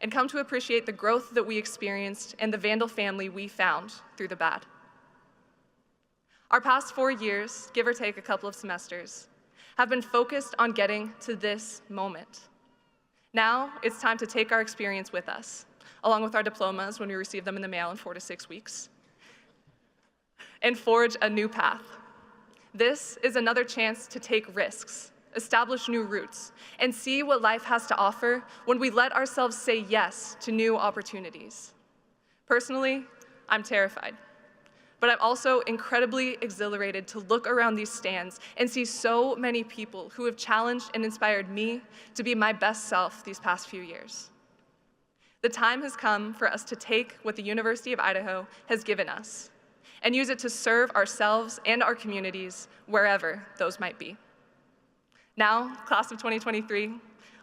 and come to appreciate the growth that we experienced and the Vandal family we found through the bad. Our past 4 years, give or take a couple of semesters, have been focused on getting to this moment. Now, it's time to take our experience with us, along with our diplomas when we receive them in the mail in 4 to 6 weeks, and forge a new path. This is another chance to take risks, establish new routes, and see what life has to offer when we let ourselves say yes to new opportunities. Personally, I'm terrified, but I'm also incredibly exhilarated to look around these stands and see so many people who have challenged and inspired me to be my best self these past few years. The time has come for us to take what the University of Idaho has given us and use it to serve ourselves and our communities wherever those might be. Now, class of 2023,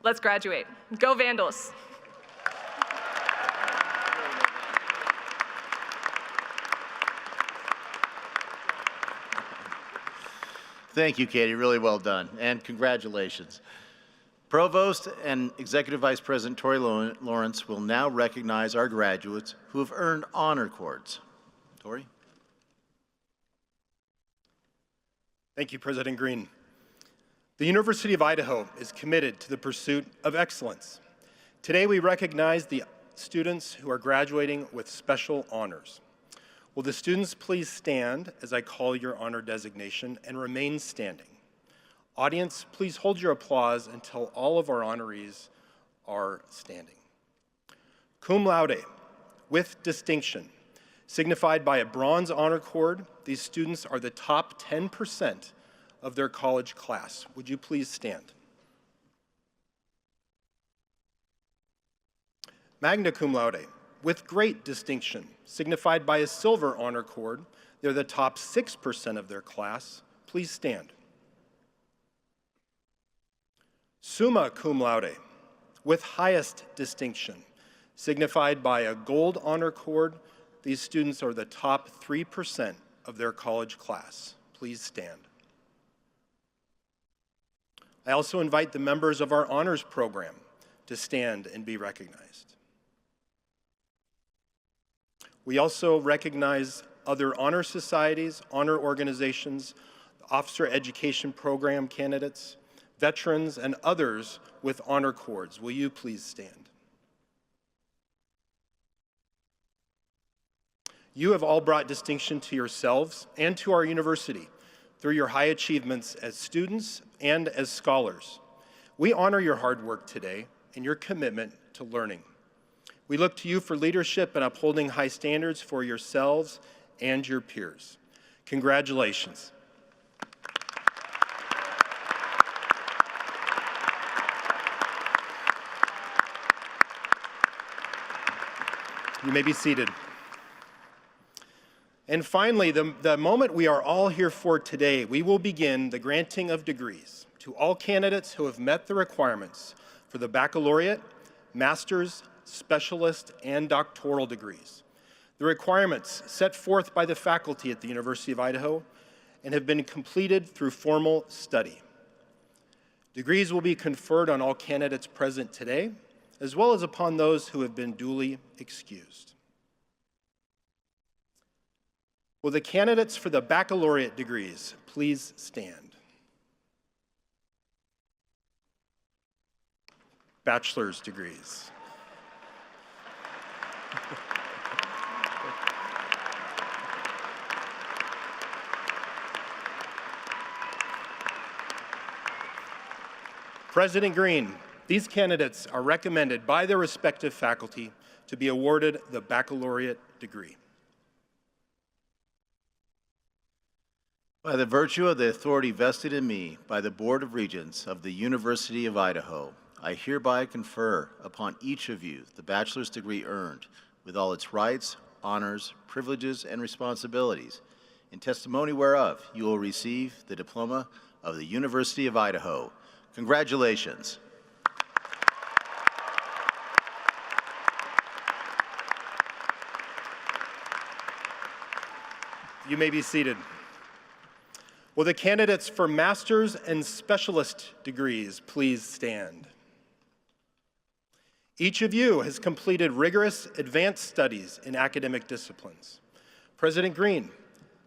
let's graduate. Go Vandals! Thank you, Katie. Really well done, and congratulations. Provost and Executive Vice President Tori Lawrence will now recognize our graduates who have earned honor cords. Tori? Thank you, President Green. The University of Idaho is committed to the pursuit of excellence. Today, we recognize the students who are graduating with special honors. Will the students please stand as I call your honor designation and remain standing? Audience, please hold your applause until all of our honorees are standing. Cum laude, with distinction, signified by a bronze honor cord, these students are the top 10% of their college class. Would you please stand? Magna cum laude, with great distinction, signified by a silver honor cord, they're the top 6% of their class. Please stand. Summa cum laude, with highest distinction, signified by a gold honor cord, these students are the top 3% of their college class. Please stand. I also invite the members of our honors program to stand and be recognized. We also recognize other honor societies, honor organizations, officer education program candidates, veterans, and others with honor cords. Will you please stand? You have all brought distinction to yourselves and to our university through your high achievements as students and as scholars. We honor your hard work today and your commitment to learning. We look to you for leadership and upholding high standards for yourselves and your peers. Congratulations. You may be seated. And finally, the moment we are all here for today, we will begin the granting of degrees to all candidates who have met the requirements for the baccalaureate, master's, specialist, and doctoral degrees. The requirements set forth by the faculty at the University of Idaho and have been completed through formal study. Degrees will be conferred on all candidates present today, as well as upon those who have been duly excused. Will the candidates for the baccalaureate degrees please stand? Bachelor's degrees. President Green, these candidates are recommended by their respective faculty to be awarded the baccalaureate degree. By the virtue of the authority vested in me by the Board of Regents of the University of Idaho, I hereby confer upon each of you the bachelor's degree earned with all its rights, honors, privileges, and responsibilities, in testimony whereof you will receive the diploma of the University of Idaho. Congratulations. You may be seated. Will the candidates for master's and specialist degrees please stand? Each of you has completed rigorous advanced studies in academic disciplines. President Green,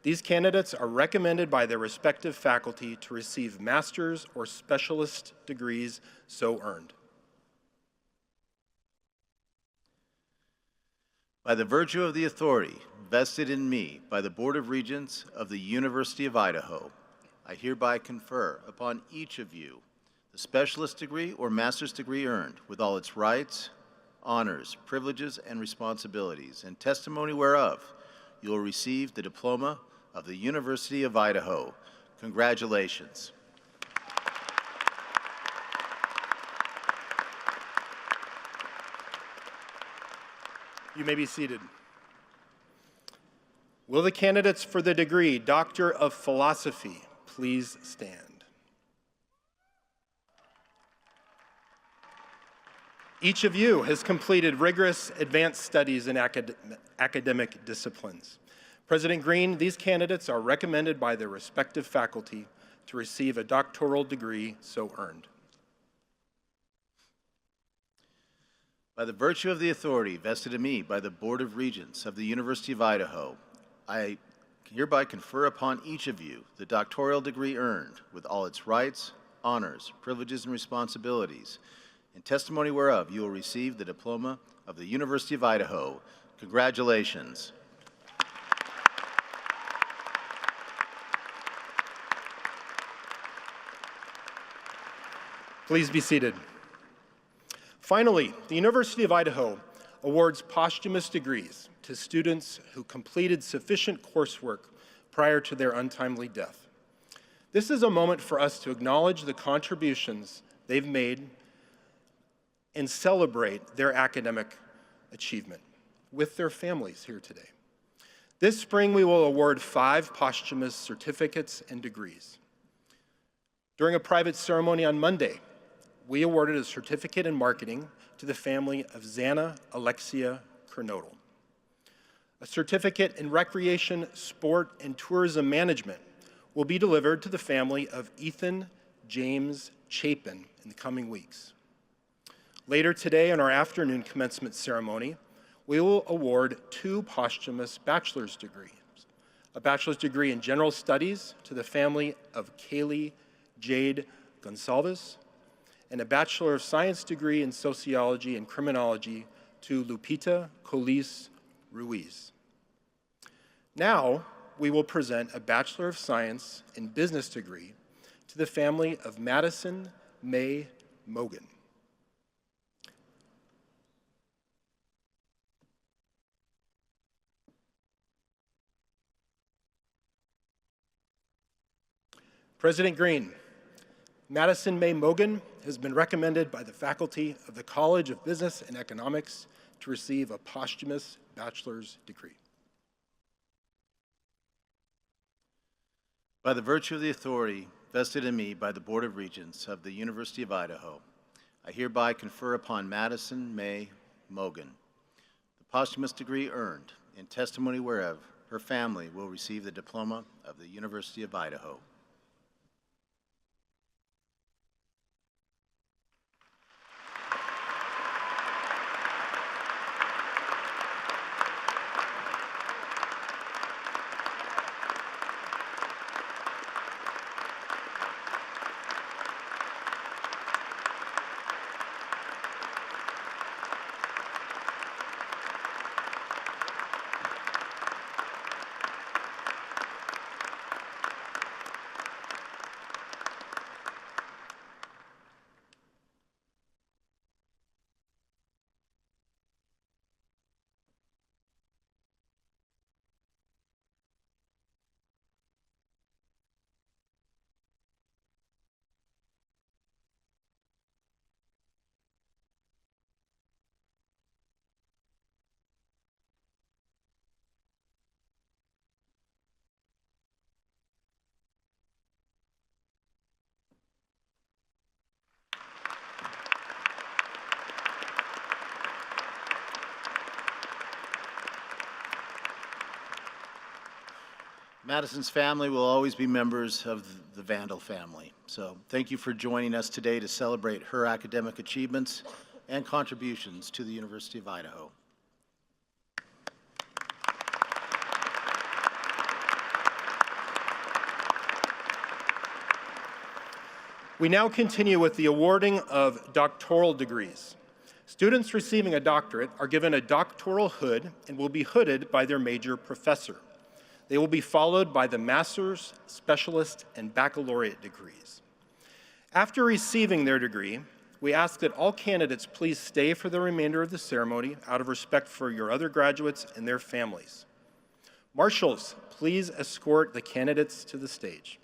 these candidates are recommended by their respective faculty to receive master's or specialist degrees so earned. By the virtue of the authority vested in me by the Board of Regents of the University of Idaho, I hereby confer upon each of you the specialist degree or master's degree earned with all its rights, honors, privileges, and responsibilities, and testimony whereof you will receive the diploma of the University of Idaho. Congratulations. You may be seated. Will the candidates for the degree Doctor of Philosophy please stand? Each of you has completed rigorous advanced studies in academic disciplines. President Green, these candidates are recommended by their respective faculty to receive a doctoral degree so earned. By the virtue of the authority vested in me by the Board of Regents of the University of Idaho, I hereby confer upon each of you the doctoral degree earned with all its rights, honors, privileges, and responsibilities, in testimony whereof you will receive the diploma of the University of Idaho. Congratulations. Please be seated. Finally, the University of Idaho awards posthumous degrees to students who completed sufficient coursework prior to their untimely death. This is a moment for us to acknowledge the contributions they've made and celebrate their academic achievement with their families here today. This spring, we will award 5 posthumous certificates and degrees. During a private ceremony on Monday, we awarded a certificate in marketing to the family of Xana Alexia Kernodle. A certificate in recreation, sport, and tourism management will be delivered to the family of Ethan James Chapin in the coming weeks. Later today, in our afternoon commencement ceremony, we will award 2 posthumous bachelor's degrees. A bachelor's degree in general studies to the family of Kaylee Jade Gonsalves, and a Bachelor of Science degree in Sociology and Criminology to Lupita Colis Ruiz. Now, we will present a Bachelor of Science in Business degree to the family of Madison May Mogan. President Green, Madison May Mogan has been recommended by the faculty of the College of Business and Economics to receive a posthumous bachelor's degree. By the virtue of the authority vested in me by the Board of Regents of the University of Idaho, I hereby confer upon Madison May Mogan the posthumous degree earned, in testimony whereof her family will receive the diploma of the University of Idaho. Madison's family will always be members of the Vandal family. So thank you for joining us today to celebrate her academic achievements and contributions to the University of Idaho. We now continue with the awarding of doctoral degrees. Students receiving a doctorate are given a doctoral hood and will be hooded by their major professor. They will be followed by the master's, specialist, and baccalaureate degrees. After receiving their degree, we ask that all candidates please stay for the remainder of the ceremony out of respect for your other graduates and their families. Marshals, please escort the candidates to the stage.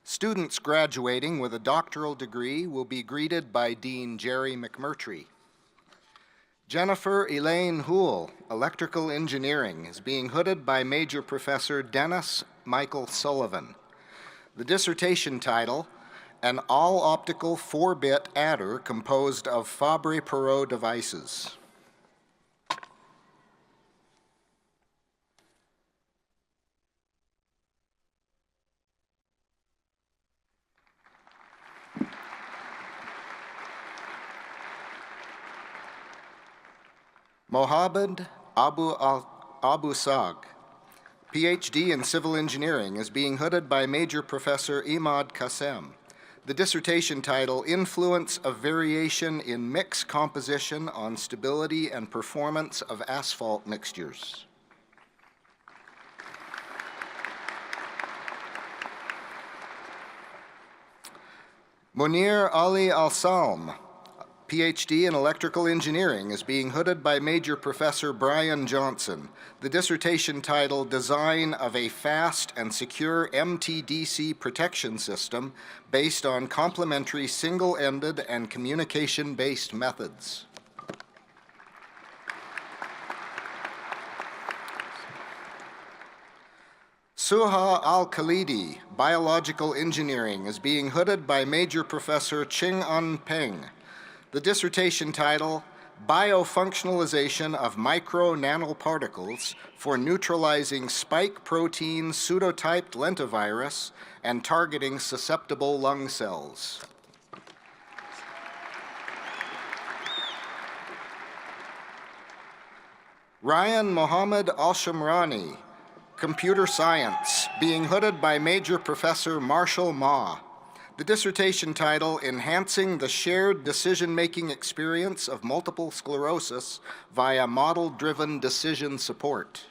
Students graduating with a doctoral degree will be greeted by Dean Jerry McMurtry. Jennifer Elaine Houle, Electrical Engineering, is being hooded by Major Professor Dennis Michael Sullivan. The dissertation title, An All-Optical 4-Bit Adder Composed of Fabry-Perot Devices. Mohamed Abu Sag, PhD in Civil Engineering, is being hooded by Major Professor Imad Qassem. The dissertation title, Influence of Variation in Mix Composition on Stability and Performance of Asphalt Mixtures. Munir Ali Al-Salm, PhD in Electrical Engineering, is being hooded by Major Professor Brian Johnson. The dissertation title, Design of a Fast and Secure MTDC Protection System Based on Complementary Single-Ended and Communication-Based Methods. Suha Al-Khalidi, Biological Engineering, is being hooded by Major Professor Ching-Un Peng. The dissertation title, Biofunctionalization of Micro-Nanoparticles for Neutralizing Spike Protein Pseudotyped Lentivirus and Targeting Susceptible Lung Cells. Ryan Mohammed Al-Shamrani, Computer Science, being hooded by Major Professor Marshall Ma. The dissertation title, Enhancing the Shared Decision-Making Experience of Multiple Sclerosis via Model-Driven Decision Support.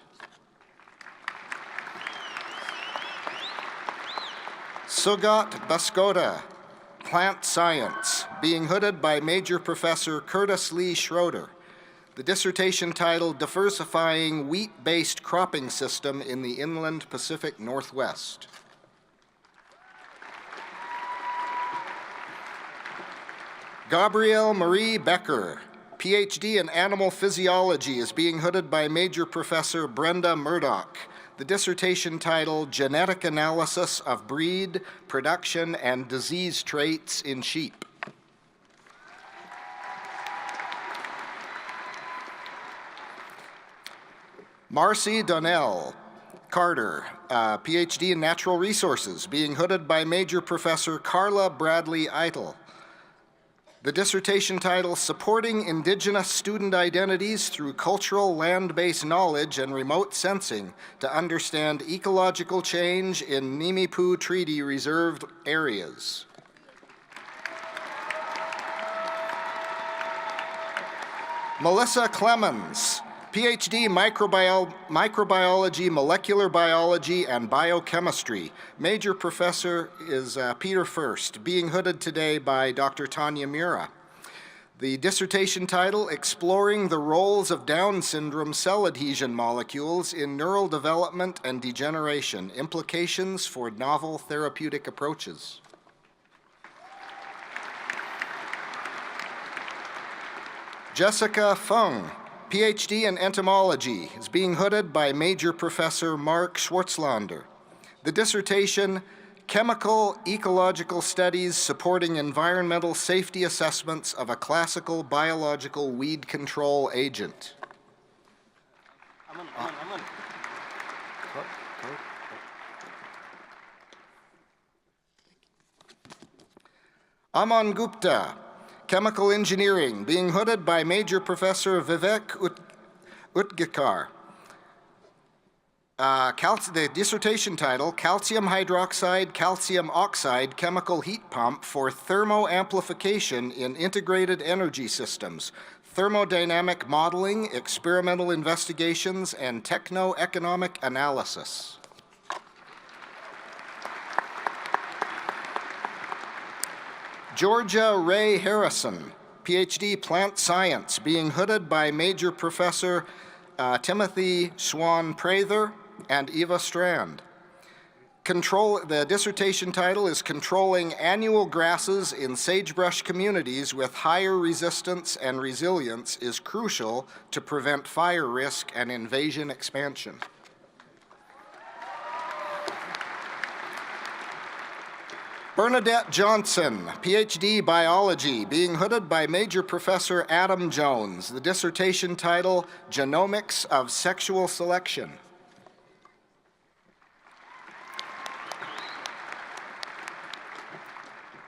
Sugat Baskoda, Plant Science, being hooded by Major Professor Curtis Lee Schroeder. The dissertation title, Diversifying Wheat-Based Cropping System in the Inland Pacific Northwest. Gabrielle Marie Becker, PhD in Animal Physiology, is being hooded by Major Professor Brenda Murdoch. The dissertation title, Genetic Analysis of Breed, Production, and Disease Traits in Sheep. Marcy Donnell Carter, PhD in Natural Resources, being hooded by Major Professor Carla Bradley Eitel. The dissertation title, Supporting Indigenous Student Identities Through Cultural Land-Based Knowledge and Remote Sensing to Understand Ecological Change in Nimipu Treaty Reserved Areas. Melissa Clemens, PhD Microbiology, Molecular Biology, and Biochemistry. Major Professor is Peter First, being hooded today by Dr. Tanya Mura. The dissertation title, Exploring the Roles of Down Syndrome Cell Adhesion Molecules in Neural Development and Degeneration, Implications for Novel Therapeutic Approaches. Jessica Fung, PhD in Entomology, is being hooded by Major Professor Mark Schwartzlander. The dissertation, Chemical Ecological Studies Supporting Environmental Safety Assessments of a Classical Biological Weed Control Agent. Aman Gupta, Chemical Engineering, being hooded by Major Professor Vivek Utgikar. The dissertation title, Calcium Hydroxide, Calcium Oxide Chemical Heat Pump for Thermoamplification in Integrated Energy Systems, Thermodynamic Modeling, Experimental Investigations, and Techno-Economic Analysis. Georgia Ray Harrison, PhD Plant Science, being hooded by Major Professor Timothy Swan Prather and Eva Strand. The dissertation title is Controlling Annual Grasses in Sagebrush Communities with Higher Resistance and Resilience is Crucial to Prevent Fire Risk and Invasion Expansion. Bernadette Johnson, PhD Biology, being hooded by Major Professor Adam Jones. The dissertation title, Genomics of Sexual Selection.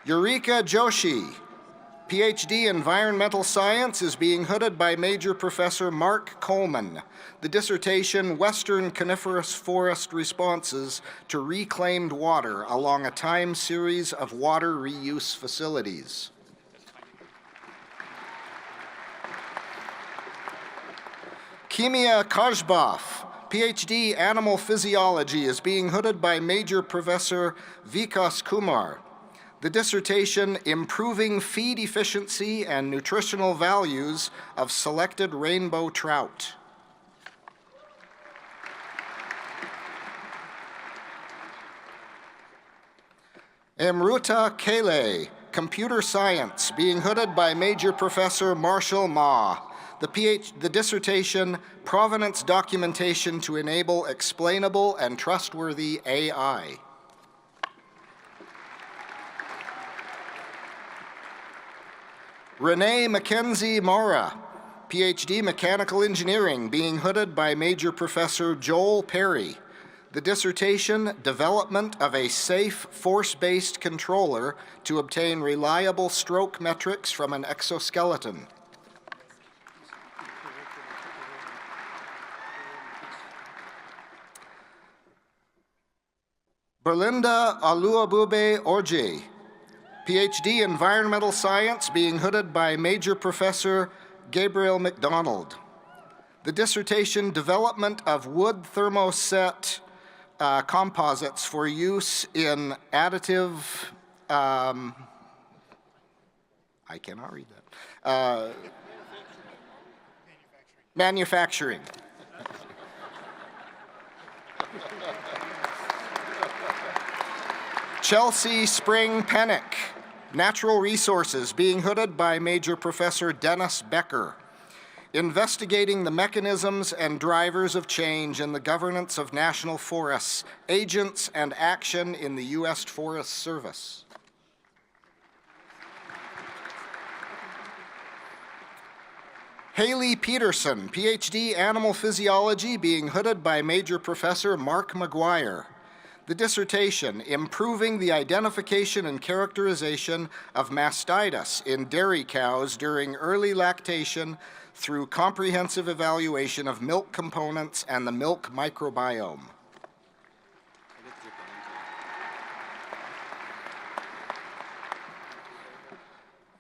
Eureka Joshi, PhD Environmental Science is being hooded by Major Professor Mark Coleman. The dissertation, Western Coniferous Forest Responses to Reclaimed Water Along a Time Series of Water Reuse Facilities. Kimia Kajbaf, PhD Animal Physiology, is being hooded by Major Professor Vikas Kumar. The dissertation, Improving Feed Efficiency and Nutritional Values of Selected Rainbow Trout. Amruta Kele, Computer Science, being hooded by Major Professor Marshall Ma. The dissertation, Provenance Documentation to Enable Explainable and Trustworthy AI. Renee Mackenzie Mora, PhD Mechanical Engineering, being hooded by Major Professor Joel Perry. The dissertation, Development of a Safe Force-Based Controller to Obtain Reliable Stroke Metrics from an Exoskeleton. Berlinda Aluabube Orje, PhD Environmental Science, being hooded by Major Professor Gabriel McDonald. The dissertation, Development of Wood Thermoset Composites for Use in Additive, I cannot read that, manufacturing. Chelsea Spring Pennick, Natural Resources, being hooded by Major Professor Dennis Becker. Investigating the mechanisms and drivers of change in the governance of national forests, agents and action in the U.S. Forest Service. Haley Peterson, PhD Animal Physiology, being hooded by Major Professor Mark McGuire. The dissertation, Improving the Identification and Characterization of Mastitis in Dairy Cows During Early Lactation Through Comprehensive Evaluation of Milk Components and the Milk Microbiome.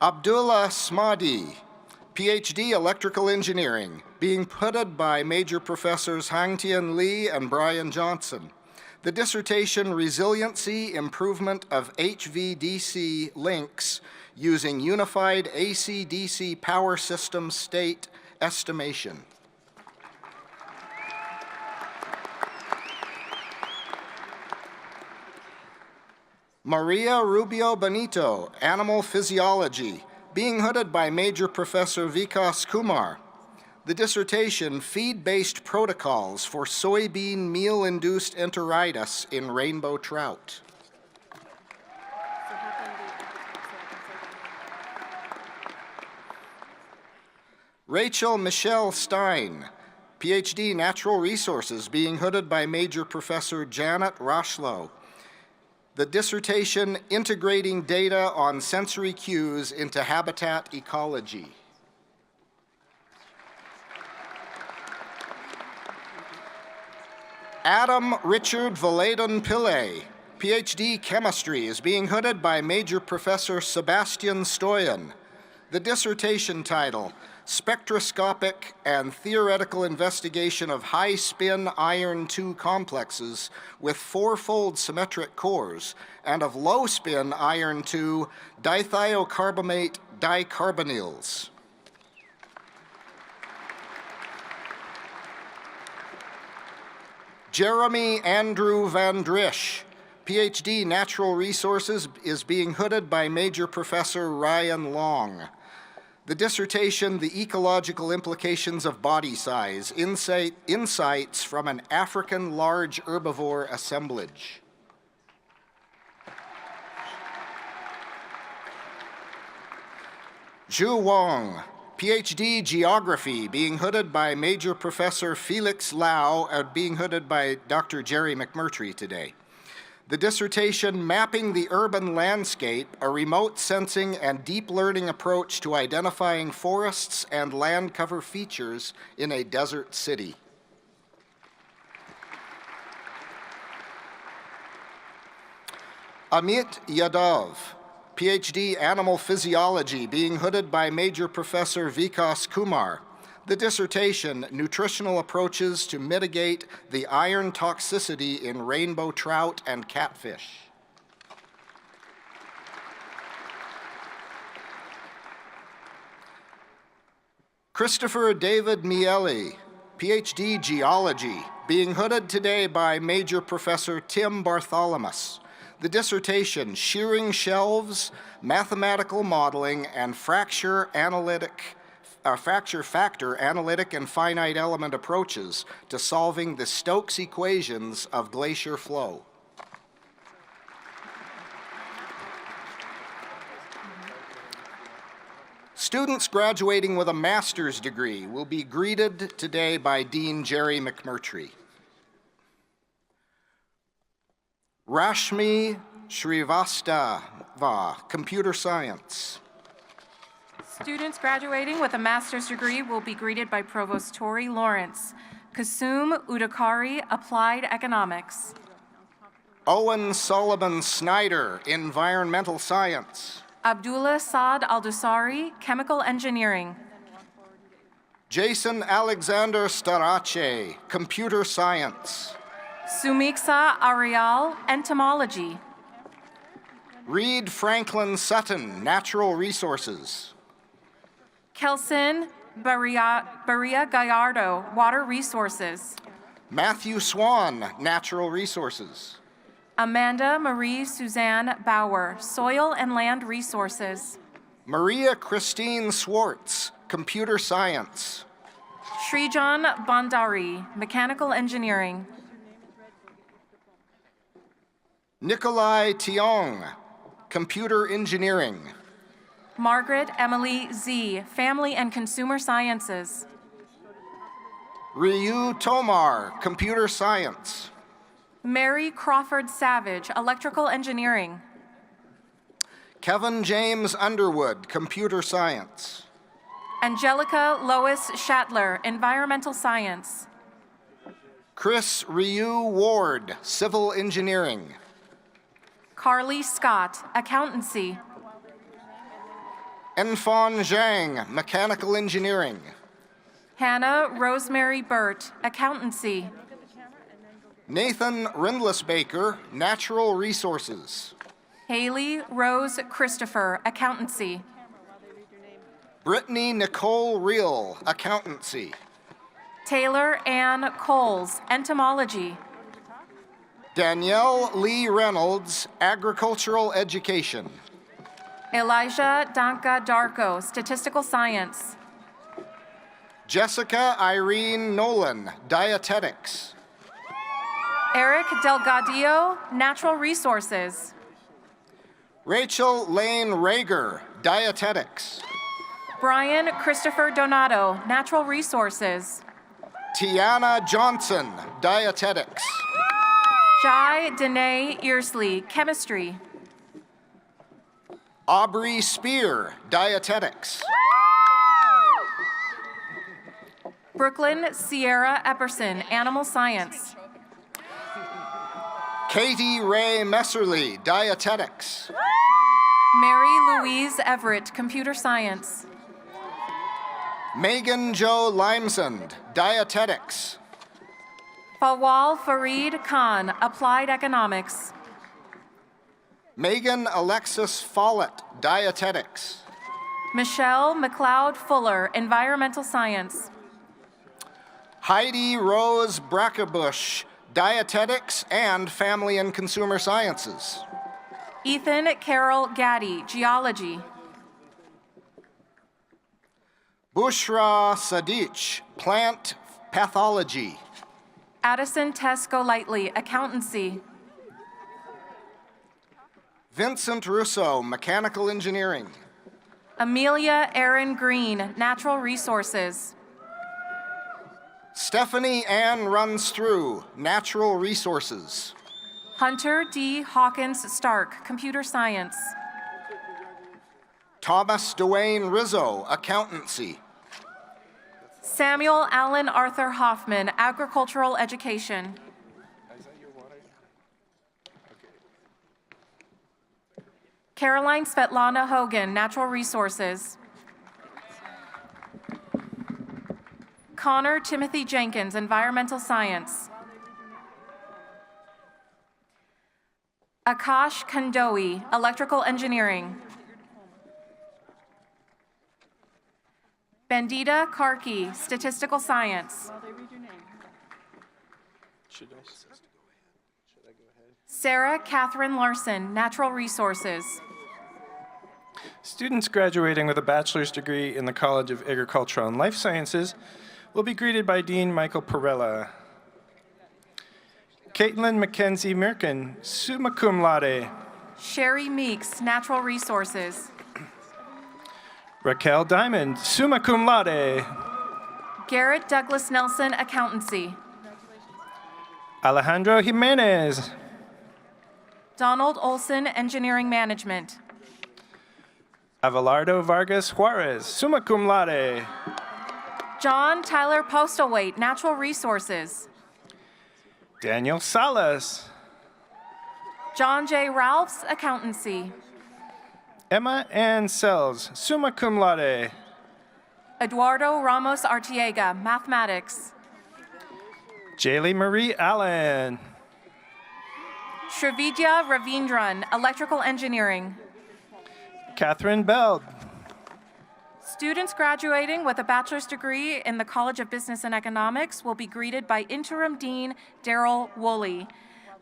Abdullah Smadi, PhD Electrical Engineering, being hooded by Major Professors Hang-Tien Lee and Brian Johnson. The dissertation, Resiliency Improvement of HVDC Links Using Unified AC-DC Power System State Estimation. Maria Rubio Benito, Animal Physiology, being hooded by Major Professor Vikas Kumar. The dissertation, Feed-Based Protocols for Soybean Meal-Induced Enteritis in Rainbow Trout. Rachel Michelle Stein, PhD Natural Resources, being hooded by Major Professor Janet Roshlow. The dissertation, Integrating Data on Sensory Cues into Habitat Ecology. Adam Richard Valaden Pillay, PhD Chemistry, is being hooded by Major Professor Sebastian Stoyan. The dissertation title, Spectroscopic and Theoretical Investigation of High-Spin Iron-II Complexes with Four-Fold Symmetric Cores and of Low-Spin Iron-II Dithiocarbamate Dicarbonyls. Jeremy Andrew Van Drish, PhD Natural Resources, is being hooded by Major Professor Ryan Long. The dissertation, The Ecological Implications of Body Size, Insights from an African Large Herbivore Assemblage. Zhu Wang, PhD Geography, being hooded by Major Professor Felix Lau, being hooded by Dr. Jerry McMurtry today. The dissertation, Mapping the Urban Landscape, a remote sensing and deep learning approach to identifying forests and land cover features in a desert city. Amit Yadav, PhD Animal Physiology, being hooded by Major Professor Vikas Kumar. The dissertation, Nutritional Approaches to Mitigate the Iron Toxicity in Rainbow Trout and Catfish. Christopher David Miele, PhD Geology, being hooded today by Major Professor Tim Bartholomew. The dissertation, Shearing Shelves, Mathematical Modeling, and Fracture Factor Analytic and Finite Element Approaches to Solving the Stokes Equations of Glacier Flow. Students graduating with a master's degree will be greeted today by Dean Jerry McMurtry. Rashmi Srivastava, Computer Science. Students graduating with a master's degree will be greeted by Provost Tori Lawrence. Kasum Udakari, Applied Economics. Owen Sullivan Snyder, Environmental Science. Abdullah Saad Al-Dusari, Chemical Engineering. Jason Alexander Starace, Computer Science. Sumiksa Arial, Entomology. Reed Franklin Sutton, Natural Resources. Kelson Baria Gallardo, Water Resources. Matthew Swan, Natural Resources. Amanda Marie Suzanne Bauer, Soil and Land Resources. Maria Christine Swartz, Computer Science. Srijan Bandari, Mechanical Engineering. Nikolai Tiong, Computer Engineering. Margaret Emily Z, Family and Consumer Sciences. Ryu Tomar, Computer Science. Mary Crawford Savage, Electrical Engineering. Kevin James Underwood, Computer Science. Angelica Lois Shatler, Environmental Science. Chris Ryu Ward, Civil Engineering. Carly Scott, Accountancy. Enfan Zhang, Mechanical Engineering. Hannah Rosemary Burt, Accountancy. Nathan Rindless-Baker, Natural Resources. Haley Rose Christopher, Accountancy. Brittany Nicole Reel, Accountancy. Taylor Ann Coles, Entomology. Danielle Lee Reynolds, Agricultural Education. Elijah Danka Darko, Statistical Science. Jessica Irene Nolan, Dietetics. Eric Delgadillo, Natural Resources. Rachel Lane Rager, Dietetics. Brian Christopher Donato, Natural Resources. Tiana Johnson, Dietetics. Jai Danae Earsley, Chemistry. Aubrey Spear, Dietetics. Brooklyn Sierra Epperson, Animal Science. Katie Ray Messerly, Dietetics. Mary Louise Everett, Computer Science. Megan Jo Limesand, Dietetics. Fawwal Farid Khan, Applied Economics. Megan Alexis Follett, Dietetics. Michelle McLeod Fuller, Environmental Science. Heidi Rose Brackebush, Dietetics and Family and Consumer Sciences. Ethan Carroll Gaddy, Geology. Bushra Sadiq, Plant Pathology. Addison Tesco Lightly, Accountancy. Vincent Russo, Mechanical Engineering. Amelia Aaron Green, Natural Resources. Stephanie Ann Runs Through, Natural Resources. Hunter D. Hawkins Stark, Computer Science. Thomas Dwayne Rizzo, Accountancy. Samuel Allen Arthur Hoffman, Agricultural Education. Caroline Svetlana Hogan, Natural Resources. Connor Timothy Jenkins, Environmental Science. Akash Kandowi, Electrical Engineering. Bandita Karki, Statistical Science. Sarah Catherine Larson, Natural Resources. Students graduating with a bachelor's degree in the College of Agricultural and Life Sciences will be greeted by Dean Michael Perella. Caitlin Mackenzie Mirkin, summa cum laude. Sherry Meeks, Natural Resources. Raquel Diamond, summa cum laude. Garrett Douglas Nelson, Accountancy. Alejandro Jimenez. Donald Olson, Engineering Management. Abelardo Vargas Juarez, summa cum laude. John Tyler Postlethwaite, Natural Resources. Daniel Salas. John J. Ralphs, Accountancy. Emma Ann Sells, summa cum laude. Eduardo Ramos Artiega, Mathematics. Jaylee Marie Allen. Srividya Ravindran, Electrical Engineering. Catherine Beld. Students graduating with a bachelor's degree in the College of Business and Economics will be greeted by Interim Dean Daryl Woolley.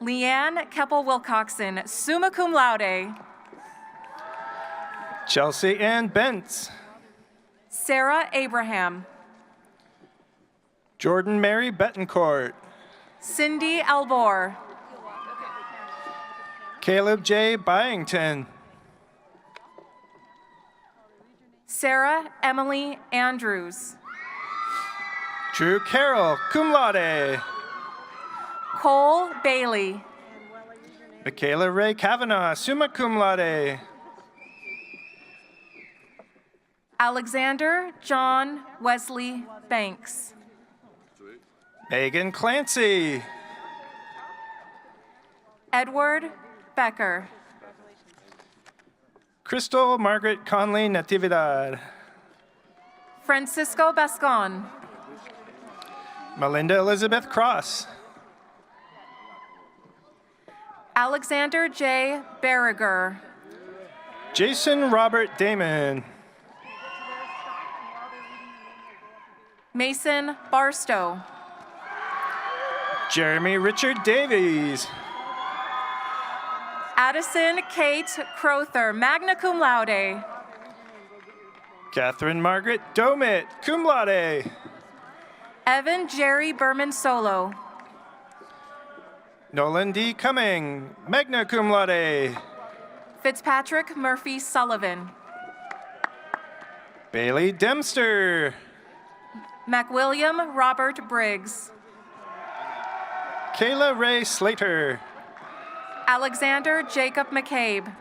Leanne Keppel-Wilcoxon, summa cum laude. Chelsea Ann Bentz. Sarah Abraham. Jordan Mary Betancourt. Cindy Albor. Caleb J. Byington. Sarah Emily Andrews. Drew Carroll, cum laude. Cole Bailey. Michaela Ray Kavanaugh, summa cum laude. Alexander John Wesley Banks. Megan Clancy. Edward Becker. Crystal Margaret Conley Natividad. Francisco Bascon. Melinda Elizabeth Cross. Alexander J. Berriger. Jason Robert Damon. Mason Barstow. Jeremy Richard Davies. Addison Kate Crowther, magna cum laude. Catherine Margaret Domit, cum laude. Evan Jerry Berman Solo. Nolan D. Cumming, magna cum laude. Fitzpatrick Murphy Sullivan. Bailey Dempster. McWilliam Robert Briggs. Kayla Ray Slater. Alexander Jacob McCabe.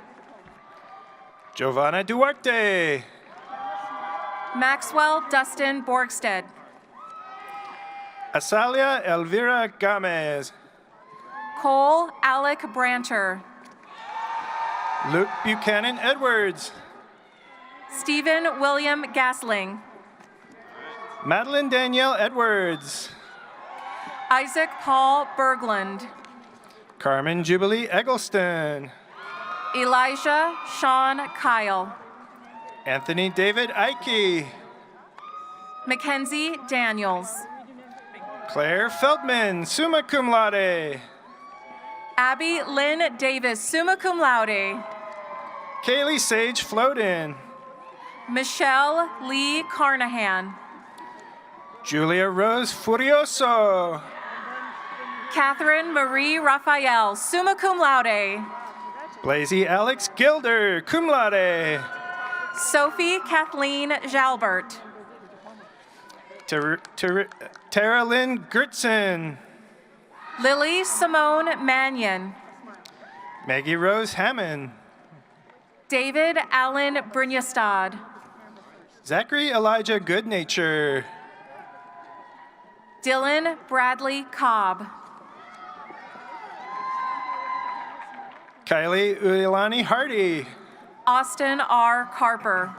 Giovanna Duarte. Maxwell Dustin Borgstead. Asalia Elvira Gomez. Cole Alec Branter. Luke Buchanan Edwards. Stephen William Gasling. Madeline Danielle Edwards. Isaac Paul Berglund. Carmen Jubilee Eggleston. Elijah Sean Kyle. Anthony David Ike. Mackenzie Daniels. Claire Feldman, summa cum laude. Abby Lynn Davis, summa cum laude. Kaylee Sage Floden. Michelle Lee Carnahan. Julia Rose Furioso. Catherine Marie Raphael, summa cum laude. Blazy Alex Gilder, cum laude. Sophie Kathleen Jalbert. Tara Lynn Gertson. Lily Simone Mannion. Maggie Rose Hammond. David Allen Brynjestad. Zachary Elijah Goodnature. Dylan Bradley Cobb. Kylie Uilani Hardy. Austin R. Carper.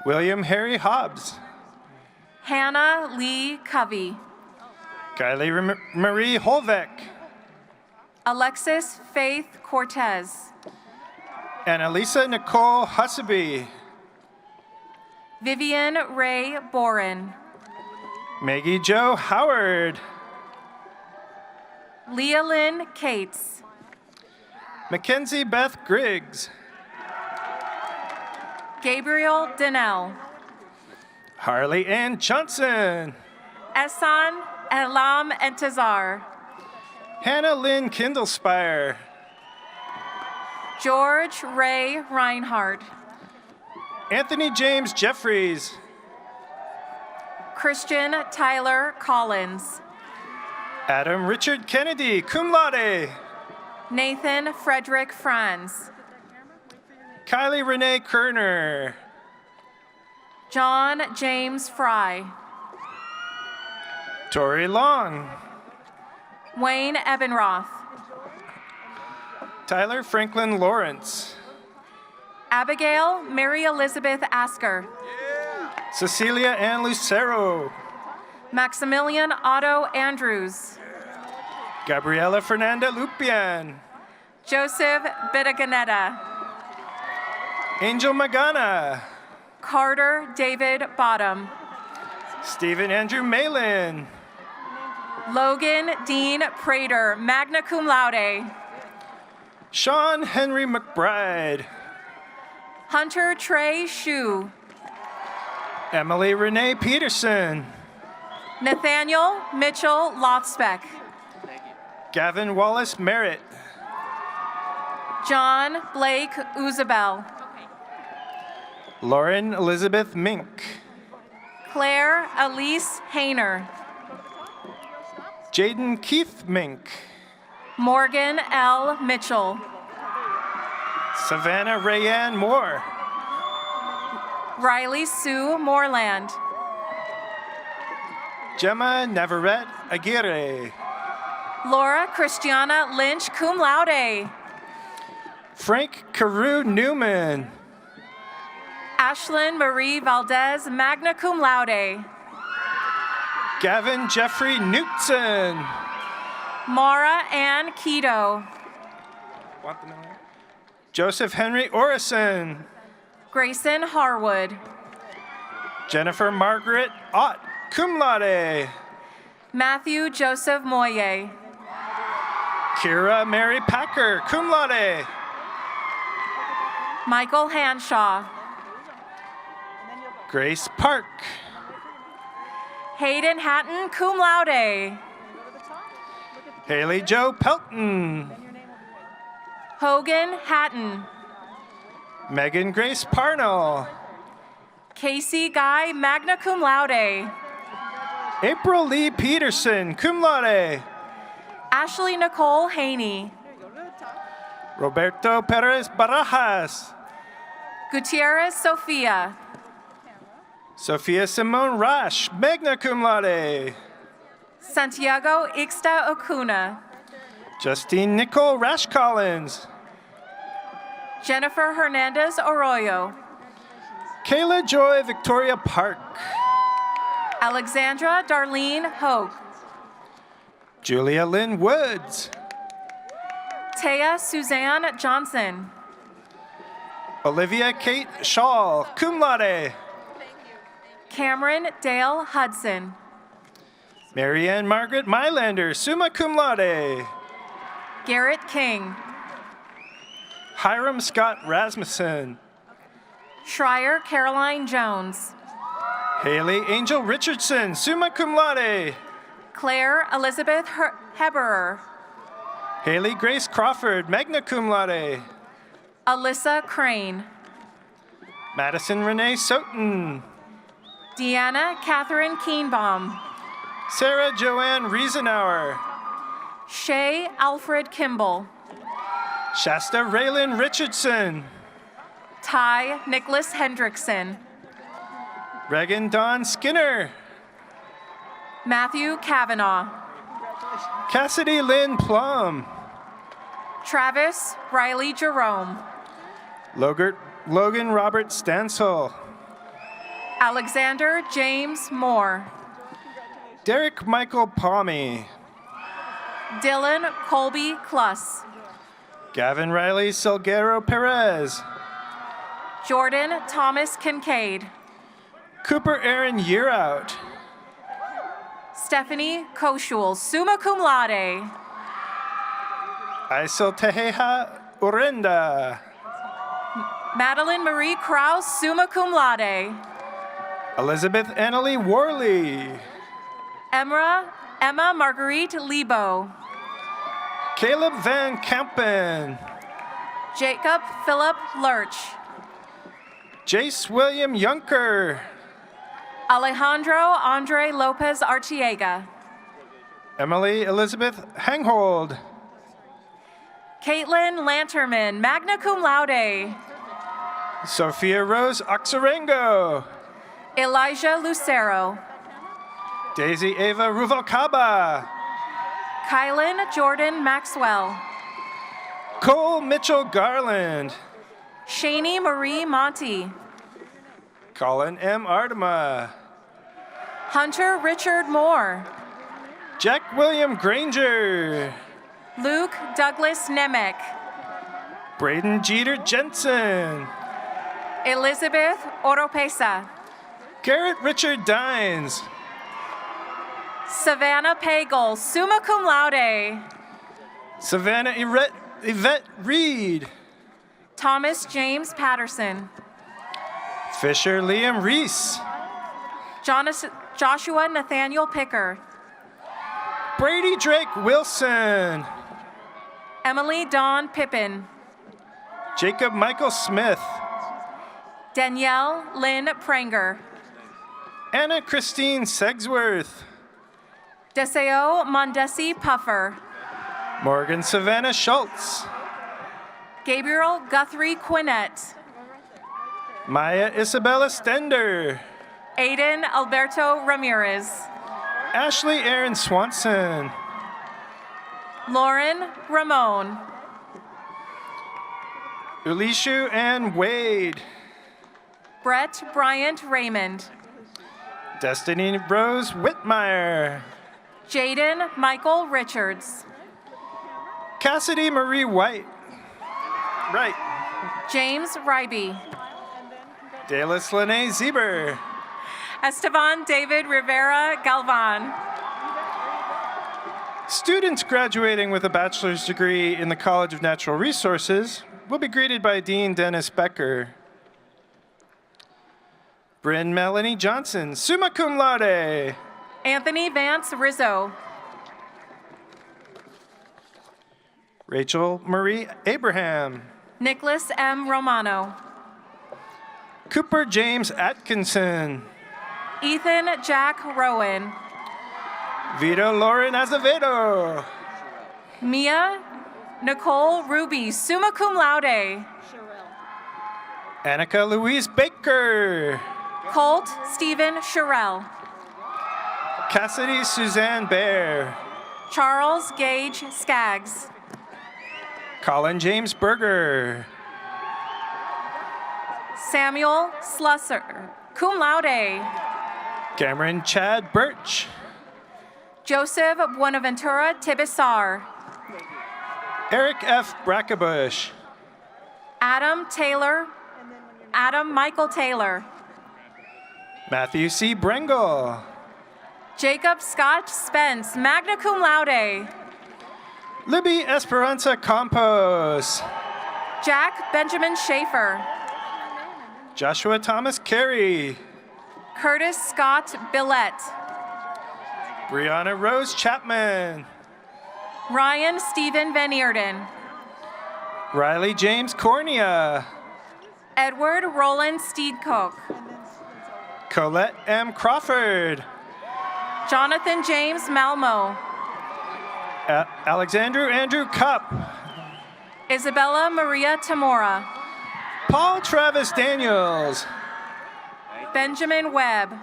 William Harry Hobbs. Hannah Lee Covey. Kylie Marie Holbeck. Alexis Faith Cortez. Annalisa Nicole Husseby. Vivian Ray Boren. Maggie Jo Howard. Leah Lynn Cates. Mackenzie Beth Griggs. Gabriel Donnell. Harley Ann Johnson. Ehsan Elam Entazar. Hannah Lynn Kindlespire. George Ray Reinhardt. Anthony James Jeffries. Christian Tyler Collins. Adam Richard Kennedy, cum laude. Nathan Frederick Franz. Kylie Renee Kerner. John James Fry. Tori Long. Wayne Ebenroth. Tyler Franklin Lawrence. Abigail Mary Elizabeth Asker. Cecilia Ann Lucero. Maximilian Otto Andrews. Gabriela Fernanda Lupian. Joseph Bittaganetta. Angel Magana. Carter David Bottom. Stephen Andrew Malin. Logan Dean Prater, magna cum laude. Sean Henry McBride. Hunter Trey Shu. Emily Renee Peterson. Nathaniel Mitchell Lothspeck. Gavin Wallace Merritt. John Blake Uzabel. Lauren Elizabeth Mink. Claire Elise Hayner. Jaden Keith Mink. Morgan L. Mitchell. Savannah Rayanne Moore. Riley Sue Moreland. Gemma Navarrete Aguirre. Laura Christiana Lynch cum laude. Frank Carew Newman. Ashlyn Marie Valdez magna cum laude. Gavin Jeffrey Knutson. Mara Ann Keto. Joseph Henry Orison. Grayson Harwood. Jennifer Margaret Ott, cum laude. Matthew Joseph Moye. Kira Mary Packer, cum laude. Michael Hanshaw. Grace Park. Hayden Hatton, cum laude. Haley Jo Pelton. Hogan Hatton. Megan Grace Parnell. Casey Guy, magna cum laude. April Lee Peterson, cum laude. Ashley Nicole Haney. Roberto Perez Barajas. Gutierrez Sofia. Sophia Simone Rash, magna cum laude. Santiago Ixta Okuna. Justine Nicole Rash Collins. Jennifer Hernandez Arroyo. Kayla Joy Victoria Park. Alexandra Darlene Hogue. Julia Lynn Woods. Taya Suzanne Johnson. Olivia Kate Shaw, cum laude. Cameron Dale Hudson. Marianne Margaret Mylander, summa cum laude. Garrett King. Hiram Scott Rasmussen. Schreier Caroline Jones. Haley Angel Richardson, summa cum laude. Claire Elizabeth Heberer. Haley Grace Crawford, magna cum laude. Alyssa Crane. Madison Renee Soten. Deanna Catherine Keenbaum. Sarah Joanne Riesenauer. Shay Alfred Kimball. Shasta Raylan Richardson. Ty Nicholas Hendrickson. Regan Dawn Skinner. Matthew Kavanaugh. Cassidy Lynn Plum. Travis Riley Jerome. Logan Robert Stansel. Alexander James Moore. Derek Michael Palmy. Dylan Colby Kluss. Gavin Riley Salguero Perez. Jordan Thomas Kincaid. Cooper Aaron Yearout. Stephanie Koshul, summa cum laude. Isel Tejeja Urenda. Madeline Marie Krause, summa cum laude. Elizabeth Annalie Worley. Emma Marguerite Lebo. Caleb Van Kampen. Jacob Philip Lurch. Jace William Yunker. Alejandro Andre Lopez Artiega. Emily Elizabeth Hanghold. Caitlin Lanterman, magna cum laude. Sophia Rose Oxarengo. Elijah Lucero. Daisy Ava Ruvalcaba. Kylan Jordan Maxwell. Cole Mitchell Garland. Shani Marie Monty. Colin M. Artema. Hunter Richard Moore. Jack William Granger. Luke Douglas Nemec. Braden Jeter Jensen. Elizabeth Oropesa. Garrett Richard Dines. Savannah Pagel, summa cum laude. Savannah Yvette Reed. Thomas James Patterson. Fisher Liam Reese. Joshua Nathaniel Picker. Brady Drake Wilson. Emily Dawn Pippin. Jacob Michael Smith. Danielle Lynn Pranger. Anna Christine Segsworth. Deseo Mondesi Puffer. Morgan Savannah Schultz. Gabriel Guthrie Quinnett. Maya Isabella Stender. Aiden Alberto Ramirez. Ashley Aaron Swanson. Lauren Ramon. Ulishu Ann Wade. Brett Bryant Raymond. Destiny Rose Whitmire. Jaden Michael Richards. Cassidy Marie White. Right. James Ryby. Dallas Lene Zieber. Esteban David Rivera Galvan. Students graduating with a bachelor's degree in the College of Natural Resources will be greeted by Dean Dennis Becker. Bryn Melanie Johnson, summa cum laude. Anthony Vance Rizzo. Rachel Marie Abraham. Nicholas M. Romano. Cooper James Atkinson. Ethan Jack Rowan. Vito Lauren Azevedo. Mia Nicole Ruby, summa cum laude. Annika Louise Baker. Colt Stephen Sherrill. Cassidy Suzanne Bear. Charles Gage Skaggs. Colin James Berger. Samuel Slusser, cum laude. Cameron Chad Birch. Joseph Buenaventura Tibisar. Eric F. Brackebush. Adam Michael Taylor. Matthew C. Brengle. Jacob Scott Spence, magna cum laude. Libby Esperanza Campos. Jack Benjamin Schaefer. Joshua Thomas Carey. Curtis Scott Billette. Brianna Rose Chapman. Ryan Stephen Van Eerden. Riley James Cornea. Edward Roland Steedcock. Colette M. Crawford. Jonathan James Malmo. Alexander Andrew Cup. Isabella Maria Tamora. Paul Travis Daniels. Benjamin Webb.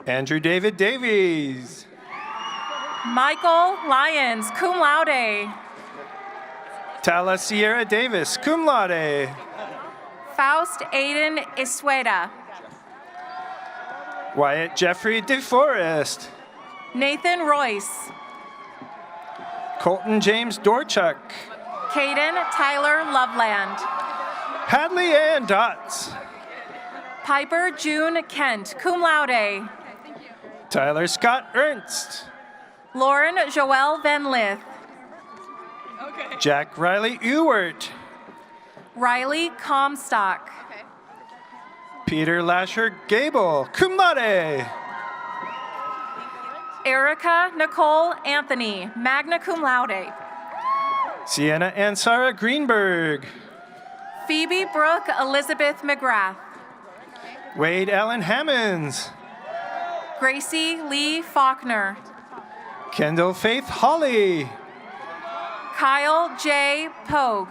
Andrew David Davies. Michael Lyons, cum laude. Tala Sierra Davis, cum laude. Faust Aiden Isueda. Wyatt Jeffrey DeForest. Nathan Royce. Colton James Dorchuk. Caden Tyler Loveland. Hadley Ann Dotz. Piper June Kent, cum laude. Tyler Scott Ernst. Lauren Joelle Van Lith. Jack Riley Ewert. Riley Comstock. Peter Lasher Gable, cum laude. Erica Nicole Anthony, magna cum laude. Sienna and Sarah Greenberg. Phoebe Brooke Elizabeth McGrath. Wade Allen Hammonds. Gracie Lee Faulkner. Kendall Faith Holly. Kyle J. Pogue.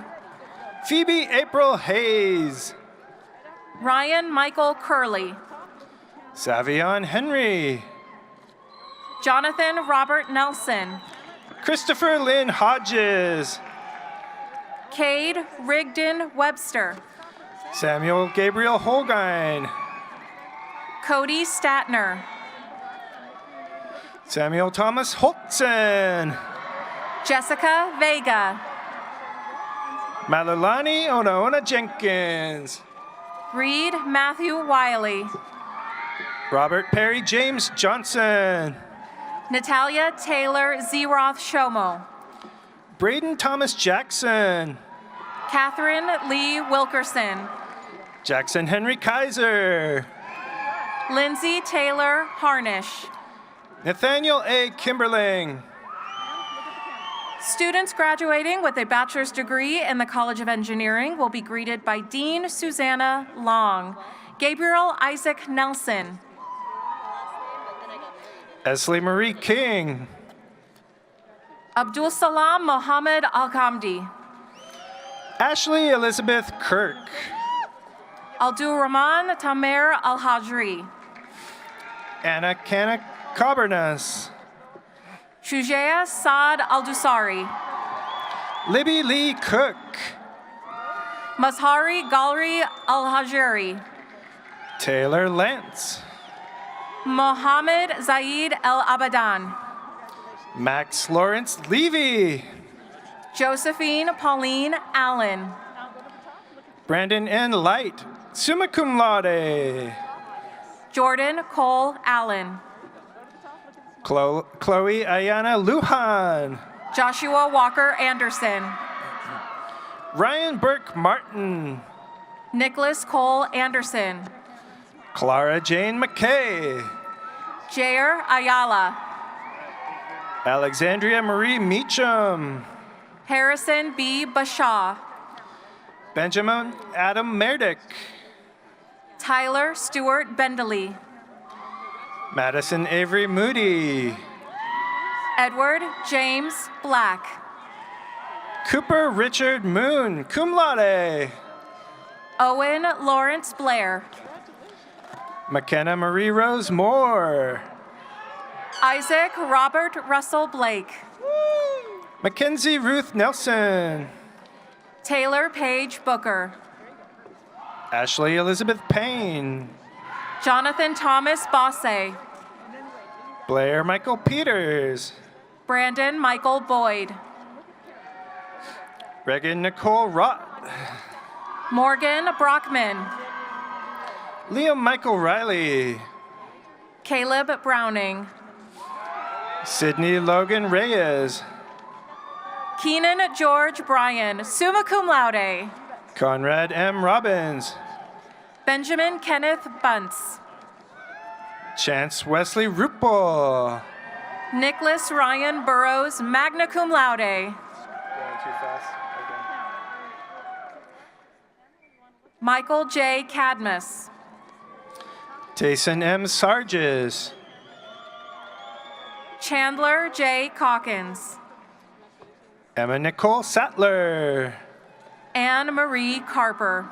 Phoebe April Hayes. Ryan Michael Curley. Savion Henry. Jonathan Robert Nelson. Christopher Lynn Hodges. Cade Rigdon Webster. Samuel Gabriel Holgein. Cody Statner. Samuel Thomas Holtzen. Jessica Vega. Malulani Onaona Jenkins. Reed Matthew Wiley. Robert Perry James Johnson. Natalia Taylor Zeroth Shomo. Braden Thomas Jackson. Catherine Lee Wilkerson. Jackson Henry Kaiser. Lindsay Taylor Harnish. Nathaniel A. Kimberling. Students graduating with a bachelor's degree in the College of Engineering will be greeted by Dean Susanna Long. Gabriel Isaac Nelson. Esley Marie King. Abdul Salam Mohammed Al-Khamdi. Ashley Elizabeth Kirk. Abdul Rahman Tamer Al-Hajri. Anna Kana Cabernas. Shujaya Saad Al-Dusari. Libby Lee Cook. Mazhari Galri Al-Hajeri. Taylor Lance. Mohammed Zaid El-Abadan. Max Lawrence Levy. Josephine Pauline Allen. Brandon N. Light, summa cum laude. Jordan Cole Allen. Chloe Ayana Lujan. Joshua Walker Anderson. Ryan Burke Martin. Nicholas Cole Anderson. Clara Jane McKay. Jair Ayala. Alexandria Marie Meacham. Harrison B. Bashaw. Benjamin Adam Merdick. Tyler Stewart Bendeley. Madison Avery Moody. Edward James Black. Cooper Richard Moon, cum laude. Owen Lawrence Blair. McKenna Marie Rose Moore. Isaac Robert Russell Blake. Mackenzie Ruth Nelson. Taylor Page Booker. Ashley Elizabeth Payne. Jonathan Thomas Bosse. Blair Michael Peters. Brandon Michael Boyd. Regan Nicole Rott. Morgan Brockman. Liam Michael Riley. Caleb Browning. Sydney Logan Reyes. Keenan George Bryan, summa cum laude. Conrad M. Robbins. Benjamin Kenneth Bunce. Chance Wesley Ruppel. Nicholas Ryan Burrows, magna cum laude. Going too fast. Michael J. Cadmus. Tayson M. Sargis. Chandler J. Calkins. Emma Nicole Sattler. Anne Marie Carper.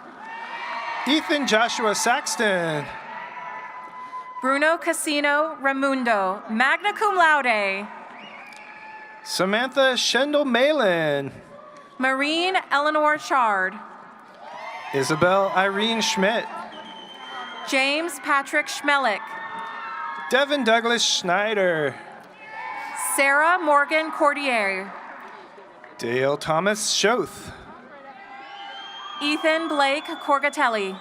Ethan Joshua Saxton. Bruno Casino Raimundo, magna cum laude. Samantha Shendel Malin. Maureen Eleanor Chard. Isabel Irene Schmidt. James Patrick Schmelik. Devin Douglas Schneider. Sarah Morgan Cordier. Dale Thomas Schoth. Ethan Blake Corgatelli.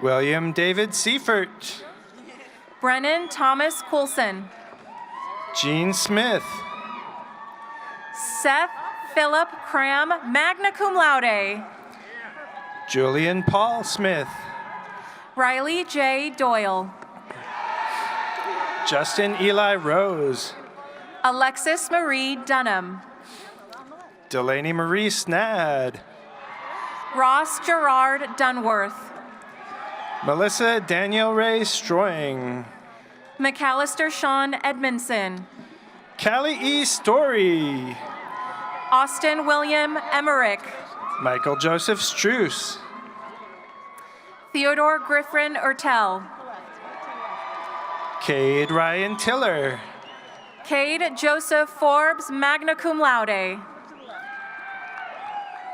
William David Seifert. Brennan Thomas Coulson. Gene Smith. Seth Philip Cram, magna cum laude. Julian Paul Smith. Riley J. Doyle. Justin Eli Rose. Alexis Marie Dunham. Delaney Marie Snad. Ross Gerard Dunworth. Melissa Danielle Ray Stroing. McAllister Sean Edmondson. Callie E. Story. Austin William Emmerich. Michael Joseph Struess. Theodore Griffin Ertel. Cade Ryan Tiller. Cade Joseph Forbes, magna cum laude.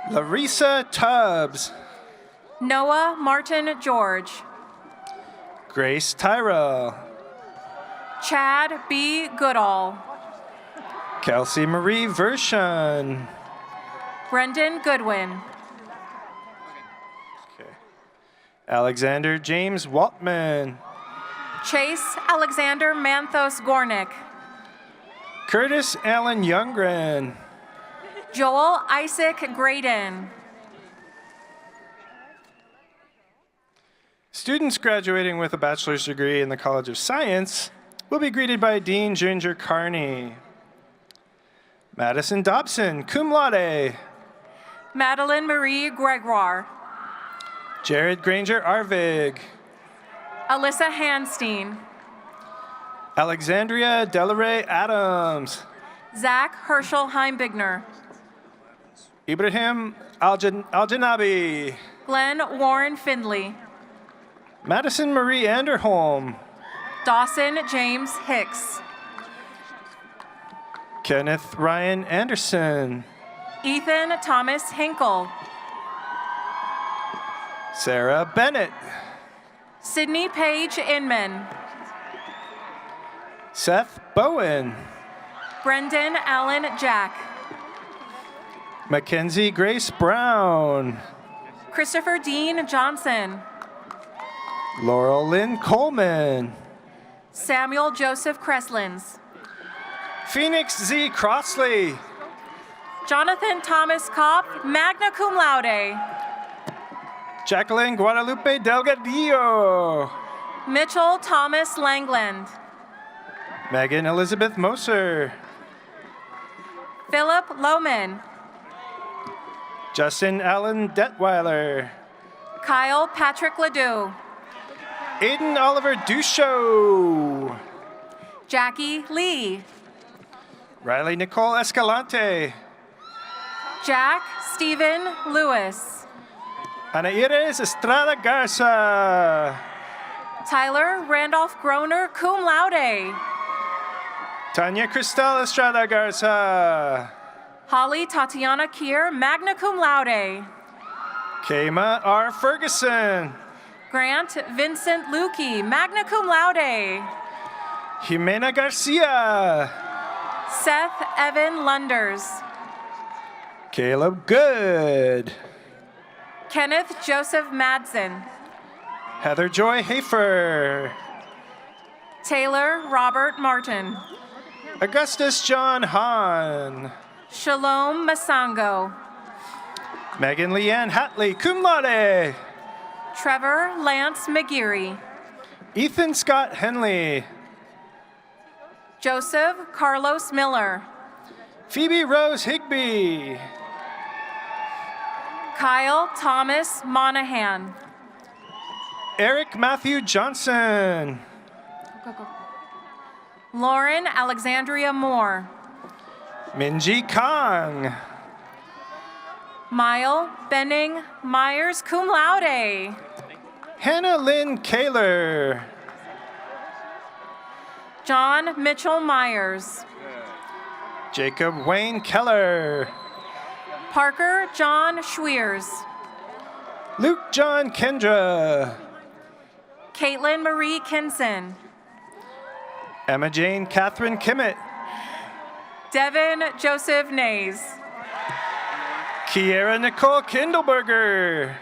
Larissa Tubbs. Noah Martin George. Grace Tyrell. Chad B. Goodall. Kelsey Marie Vershon. Brendan Goodwin. Alexander James Waltman. Chase Alexander Manthos Gornick. Curtis Allen Youngren. Joel Isaac Graydon. Students graduating with a bachelor's degree in the College of Science will be greeted by Dean Ginger Carney. Madison Dobson, cum laude. Madeline Marie Gregoire. Jared Granger Arvig. Alyssa Hanstein. Alexandria Delaray Adams. Zach Herschel Heimbigner. Ibrahim Aljanabi. Glenn Warren Findley. Madison Marie Anderholm. Dawson James Hicks. Kenneth Ryan Anderson. Ethan Thomas Hinkle. Sarah Bennett. Sydney Page Inman. Seth Bowen. Brendan Allen Jack. Mackenzie Grace Brown. Christopher Dean Johnson. Laurel Lynn Coleman. Samuel Joseph Kreslins. Phoenix Z. Crossley. Jonathan Thomas Kopp, magna cum laude. Jacqueline Guadalupe Delgadillo. Mitchell Thomas Langland. Megan Elizabeth Moser. Philip Lohman. Justin Allen Detweiler. Kyle Patrick Ledoux. Aiden Oliver Ducho. Jackie Lee. Riley Nicole Escalante. Jack Stephen Lewis. Ana Iris Estrada Garza. Tyler Randolph Groner, cum laude. Tanya Cristel Estrada Garza. Holly Tatiana Kier, magna cum laude. Kama R. Ferguson. Grant Vincent Lukey, magna cum laude. Jimena Garcia. Seth Evan Lunders. Caleb Good. Kenneth Joseph Madsen. Heather Joy Hafer. Taylor Robert Martin. Augustus John Hahn. Shalom Masango. Megan Leanne Hatley, cum laude. Trevor Lance McGeary. Ethan Scott Henley. Joseph Carlos Miller. Phoebe Rose Higbee. Kyle Thomas Monahan. Eric Matthew Johnson. Lauren Alexandria Moore. Minji Kong. Mile Benning Myers, cum laude. Hannah Lynn Kaler. John Mitchell Myers. Jacob Wayne Keller. Parker John Schweers. Luke John Kendra. Caitlin Marie Kinson. Emma Jane Catherine Kimmett. Devin Joseph Nays. Kiera Nicole Kindleberger.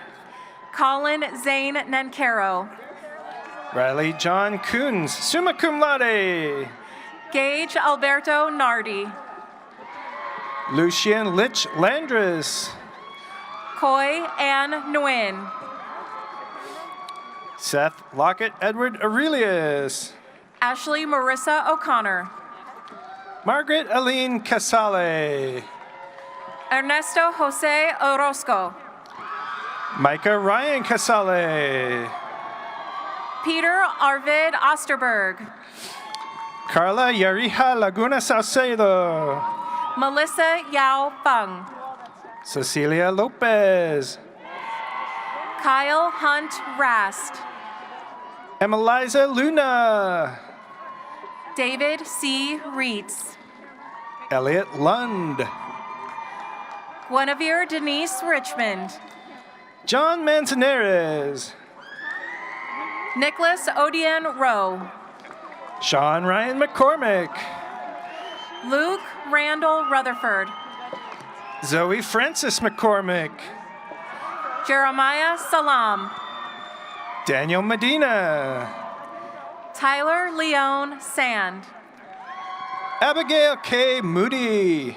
Colin Zane Nancaro. Riley John Coons, summa cum laude. Gage Alberto Nardi. Lucian Litch Landris. Coy Ann Nguyen. Seth Lockett Edward Aurelius. Ashley Marissa O'Connor. Margaret Aline Casale. Ernesto Jose Orozco. Micah Ryan Casale. Peter Arvid Osterberg. Carla Yarija Laguna Saucedo. Melissa Yao Fung. Cecilia Lopez. Kyle Hunt Rast. Emeliza Luna. David C. Reitz. Elliot Lund. Guinevere Denise Richmond. John Manzanares. Nicholas Odian Rowe. Sean Ryan McCormick. Luke Randall Rutherford. Zoe Francis McCormick. Jeremiah Salam. Daniel Medina. Tyler Leone Sand. Abigail K. Moody.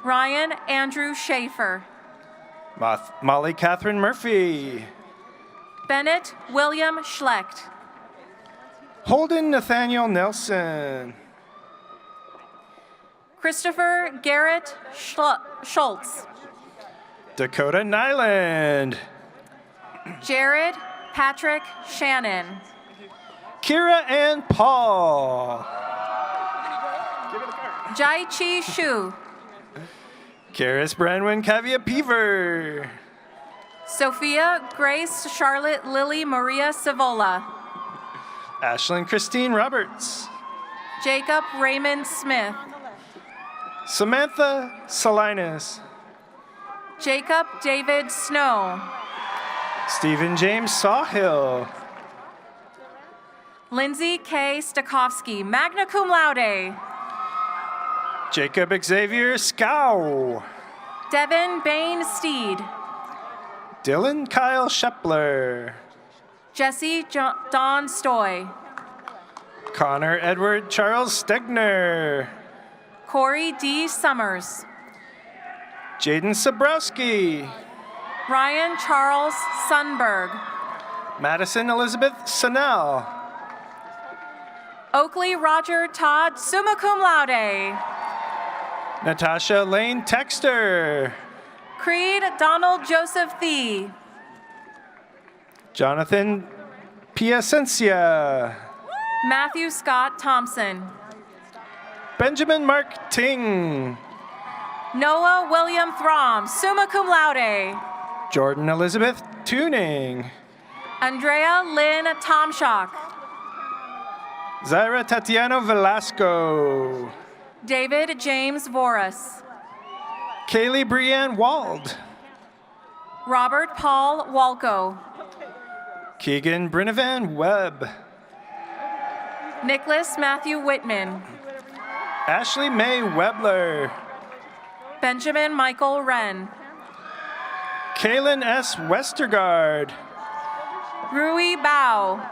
Ryan Andrew Schaefer. Molly Catherine Murphy. Bennett William Schlecht. Holden Nathaniel Nelson. Christopher Garrett Schultz. Dakota Nyland. Jared Patrick Shannon. Kira and Paul. Jai Chi Shu. Karis Branwin Kavia Peaver. Sophia Grace Charlotte Lily Maria Savola. Ashlyn Christine Roberts. Jacob Raymond Smith. Samantha Salinas. Jacob David Snow. Stephen James Sawhill. Lindsay K. Stokowski, magna cum laude. Jacob Xavier Scow. Devin Bain Steed. Dylan Kyle Shepler. Jesse Don Stoy. Connor Edward Charles Stegner. Corey D. Summers. Jaden Sabrowski. Ryan Charles Sunberg. Madison Elizabeth Sannell. Oakley Roger Todd, summa cum laude. Natasha Lane Texter. Creed Donald Joseph Thee. Jonathan Piacencia. Matthew Scott Thompson. Benjamin Mark Ting. Noah William Throm, summa cum laude. Jordan Elizabeth Tuning. Andrea Lynn Tomshock. Zaira Tatiano Velasco. David James Voris. Kaylee Brianne Wald. Robert Paul Walco. Keegan Brinovan Webb. Nicholas Matthew Whitman. Ashley Mae Webler. Benjamin Michael Wren. Kaylin S. Westergaard. Rui Bao.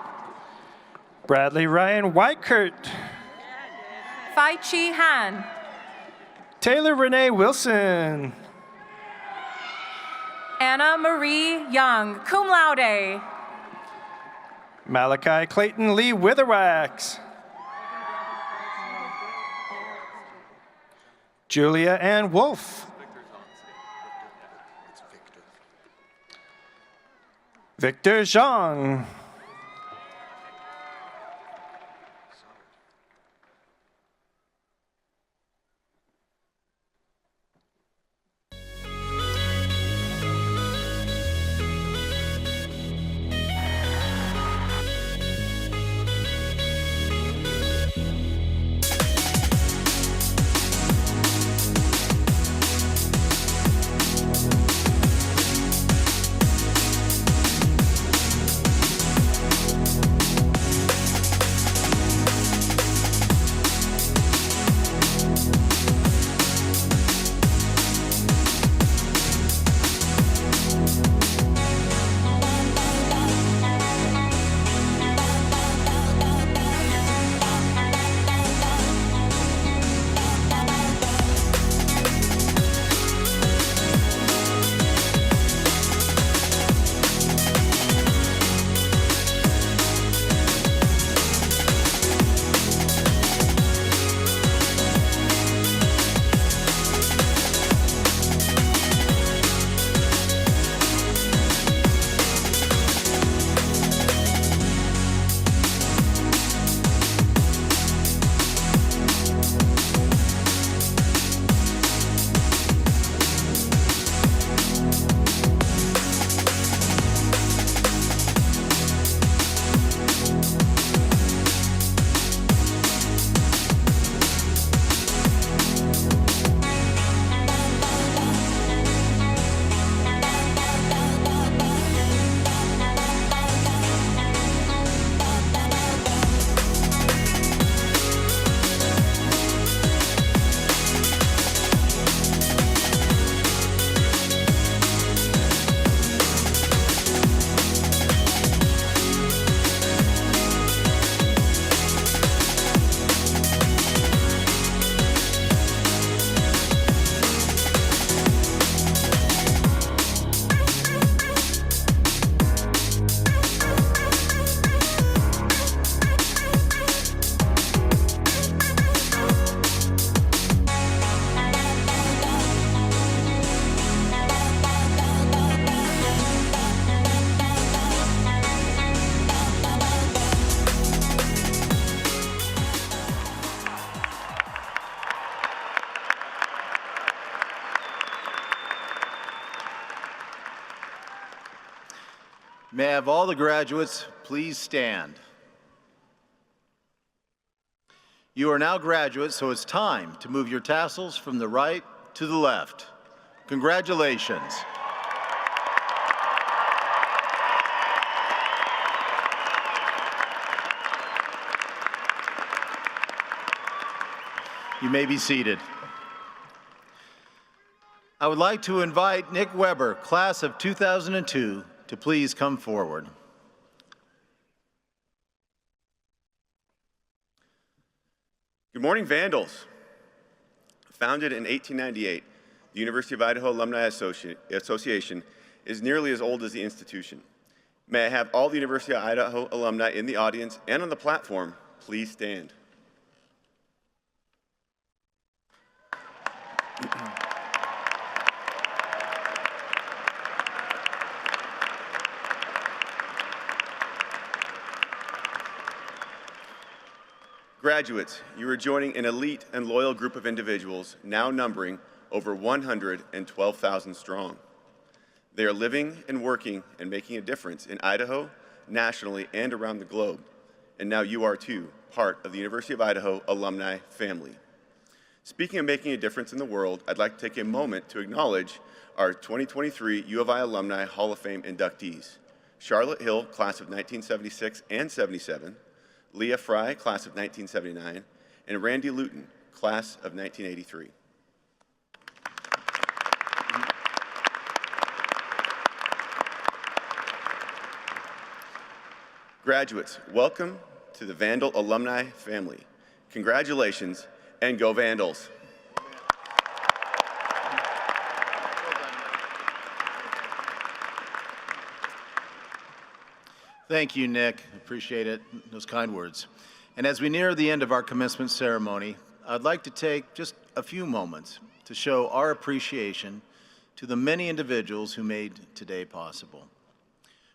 Bradley Ryan Weikert. Fai Chi Han. Taylor Renee Wilson. Anna Marie Young, cum laude. Malachi Clayton Lee Witherwax. Julia Ann Wolf. Victor Zhang. have all the graduates please stand? You are now graduates, so it's time to move your tassels from the right to the left. Congratulations. You may be seated. I would like to invite Nick Weber, class of 2002, to please come forward. Good morning, Vandals. Founded in 1898, the University of Idaho Alumni Association is nearly as old as the institution. May I have all the University of Idaho alumni in the audience and on the platform please stand. Graduates, you are joining an elite and loyal group of individuals now numbering over 112,000 strong. They are living and working and making a difference in Idaho, nationally, and around the globe. And now you are too, part of the University of Idaho alumni family. Speaking of making a difference in the world, I'd like to take a moment to acknowledge our 2023 U of I Alumni Hall of Fame inductees. Charlotte Hill, class of 1976 and 77, Leah Fry, class of 1979, and Randy Luton, class of 1983. Graduates, welcome to the Vandal alumni family. Congratulations, and go Vandals. Thank you, Nick. Appreciate it, those kind words. And as we near the end of our commencement ceremony, I'd like to take just a few moments to show our appreciation to the many individuals who made today possible.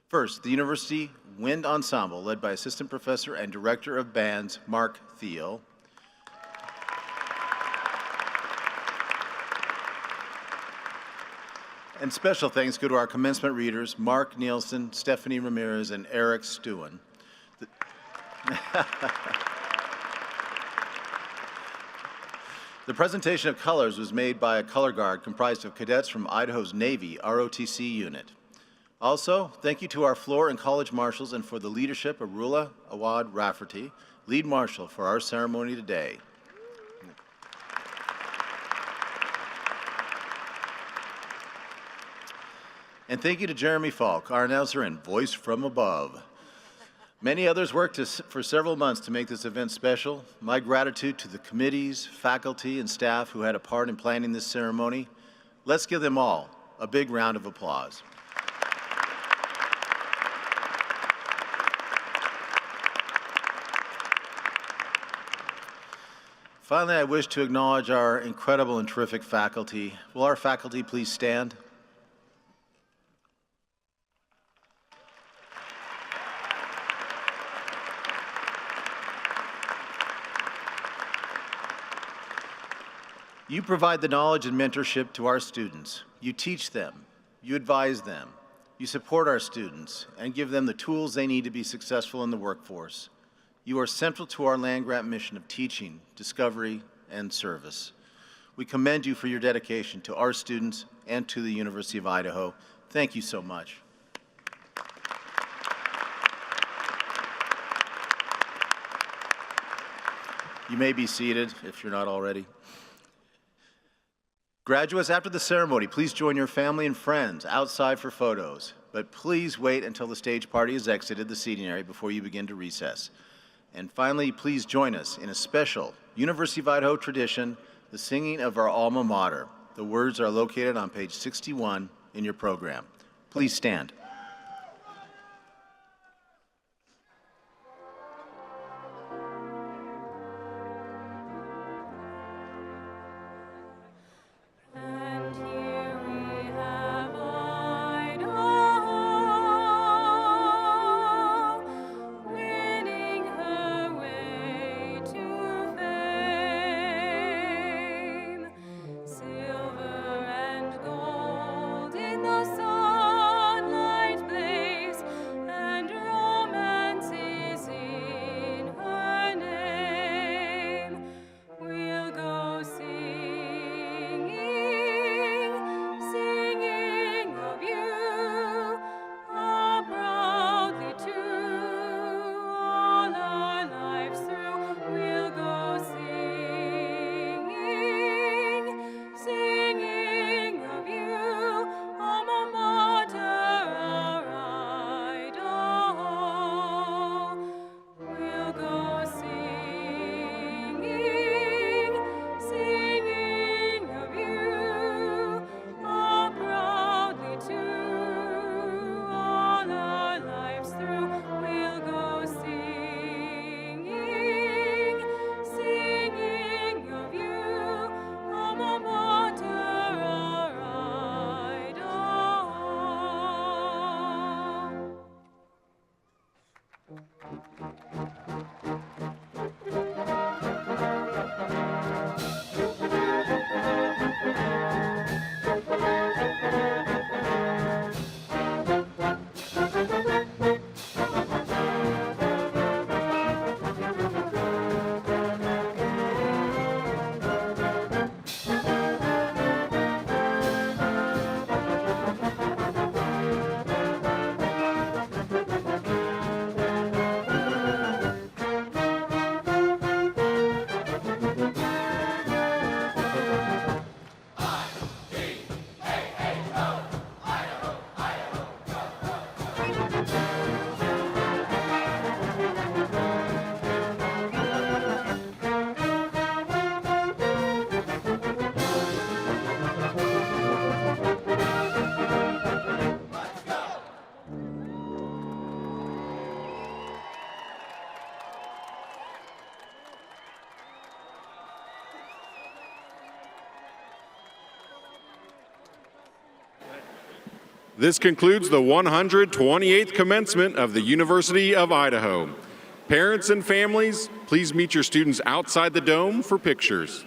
First, the University Wind Ensemble, led by Assistant Professor and Director of Bands, Mark Thiel. And special thanks go to our commencement readers, Mark Nielsen, Stephanie Ramirez, and Eric Stewin. The presentation of colors was made by a color guard comprised of cadets from Idaho's Navy ROTC unit. Also, thank you to our floor and college marshals and for the leadership of Rula Awad Rafferty, lead marshal for our ceremony today. And thank you to Jeremy Falk, our announcer and voice from above. Many others worked for several months to make this event special. My gratitude to the committees, faculty, and staff who had a part in planning this ceremony. Let's give them all a big round of applause. Finally, I wish to acknowledge our incredible and terrific faculty. Will our faculty please stand? You provide the knowledge and mentorship to our students. You teach them, you advise them, you support our students, and give them the tools they need to be successful in the workforce. You are central to our land-grant mission of teaching, discovery, and service. We commend you for your dedication to our students and to the University of Idaho. Thank you so much. You may be seated if you're not already. Graduates, after the ceremony, please join your family and friends outside for photos, but please wait until the stage party has exited the seating area before you begin to recess. And finally, please join us in a special University of Idaho tradition, the singing of our alma mater. The words are located on page 61 in your program. Please stand. Silver and gold in the sunlight. This concludes the 128th commencement of the University of Idaho. Parents and families, please meet your students outside the dome for pictures.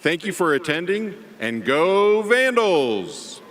Thank you for attending, and go Vandals!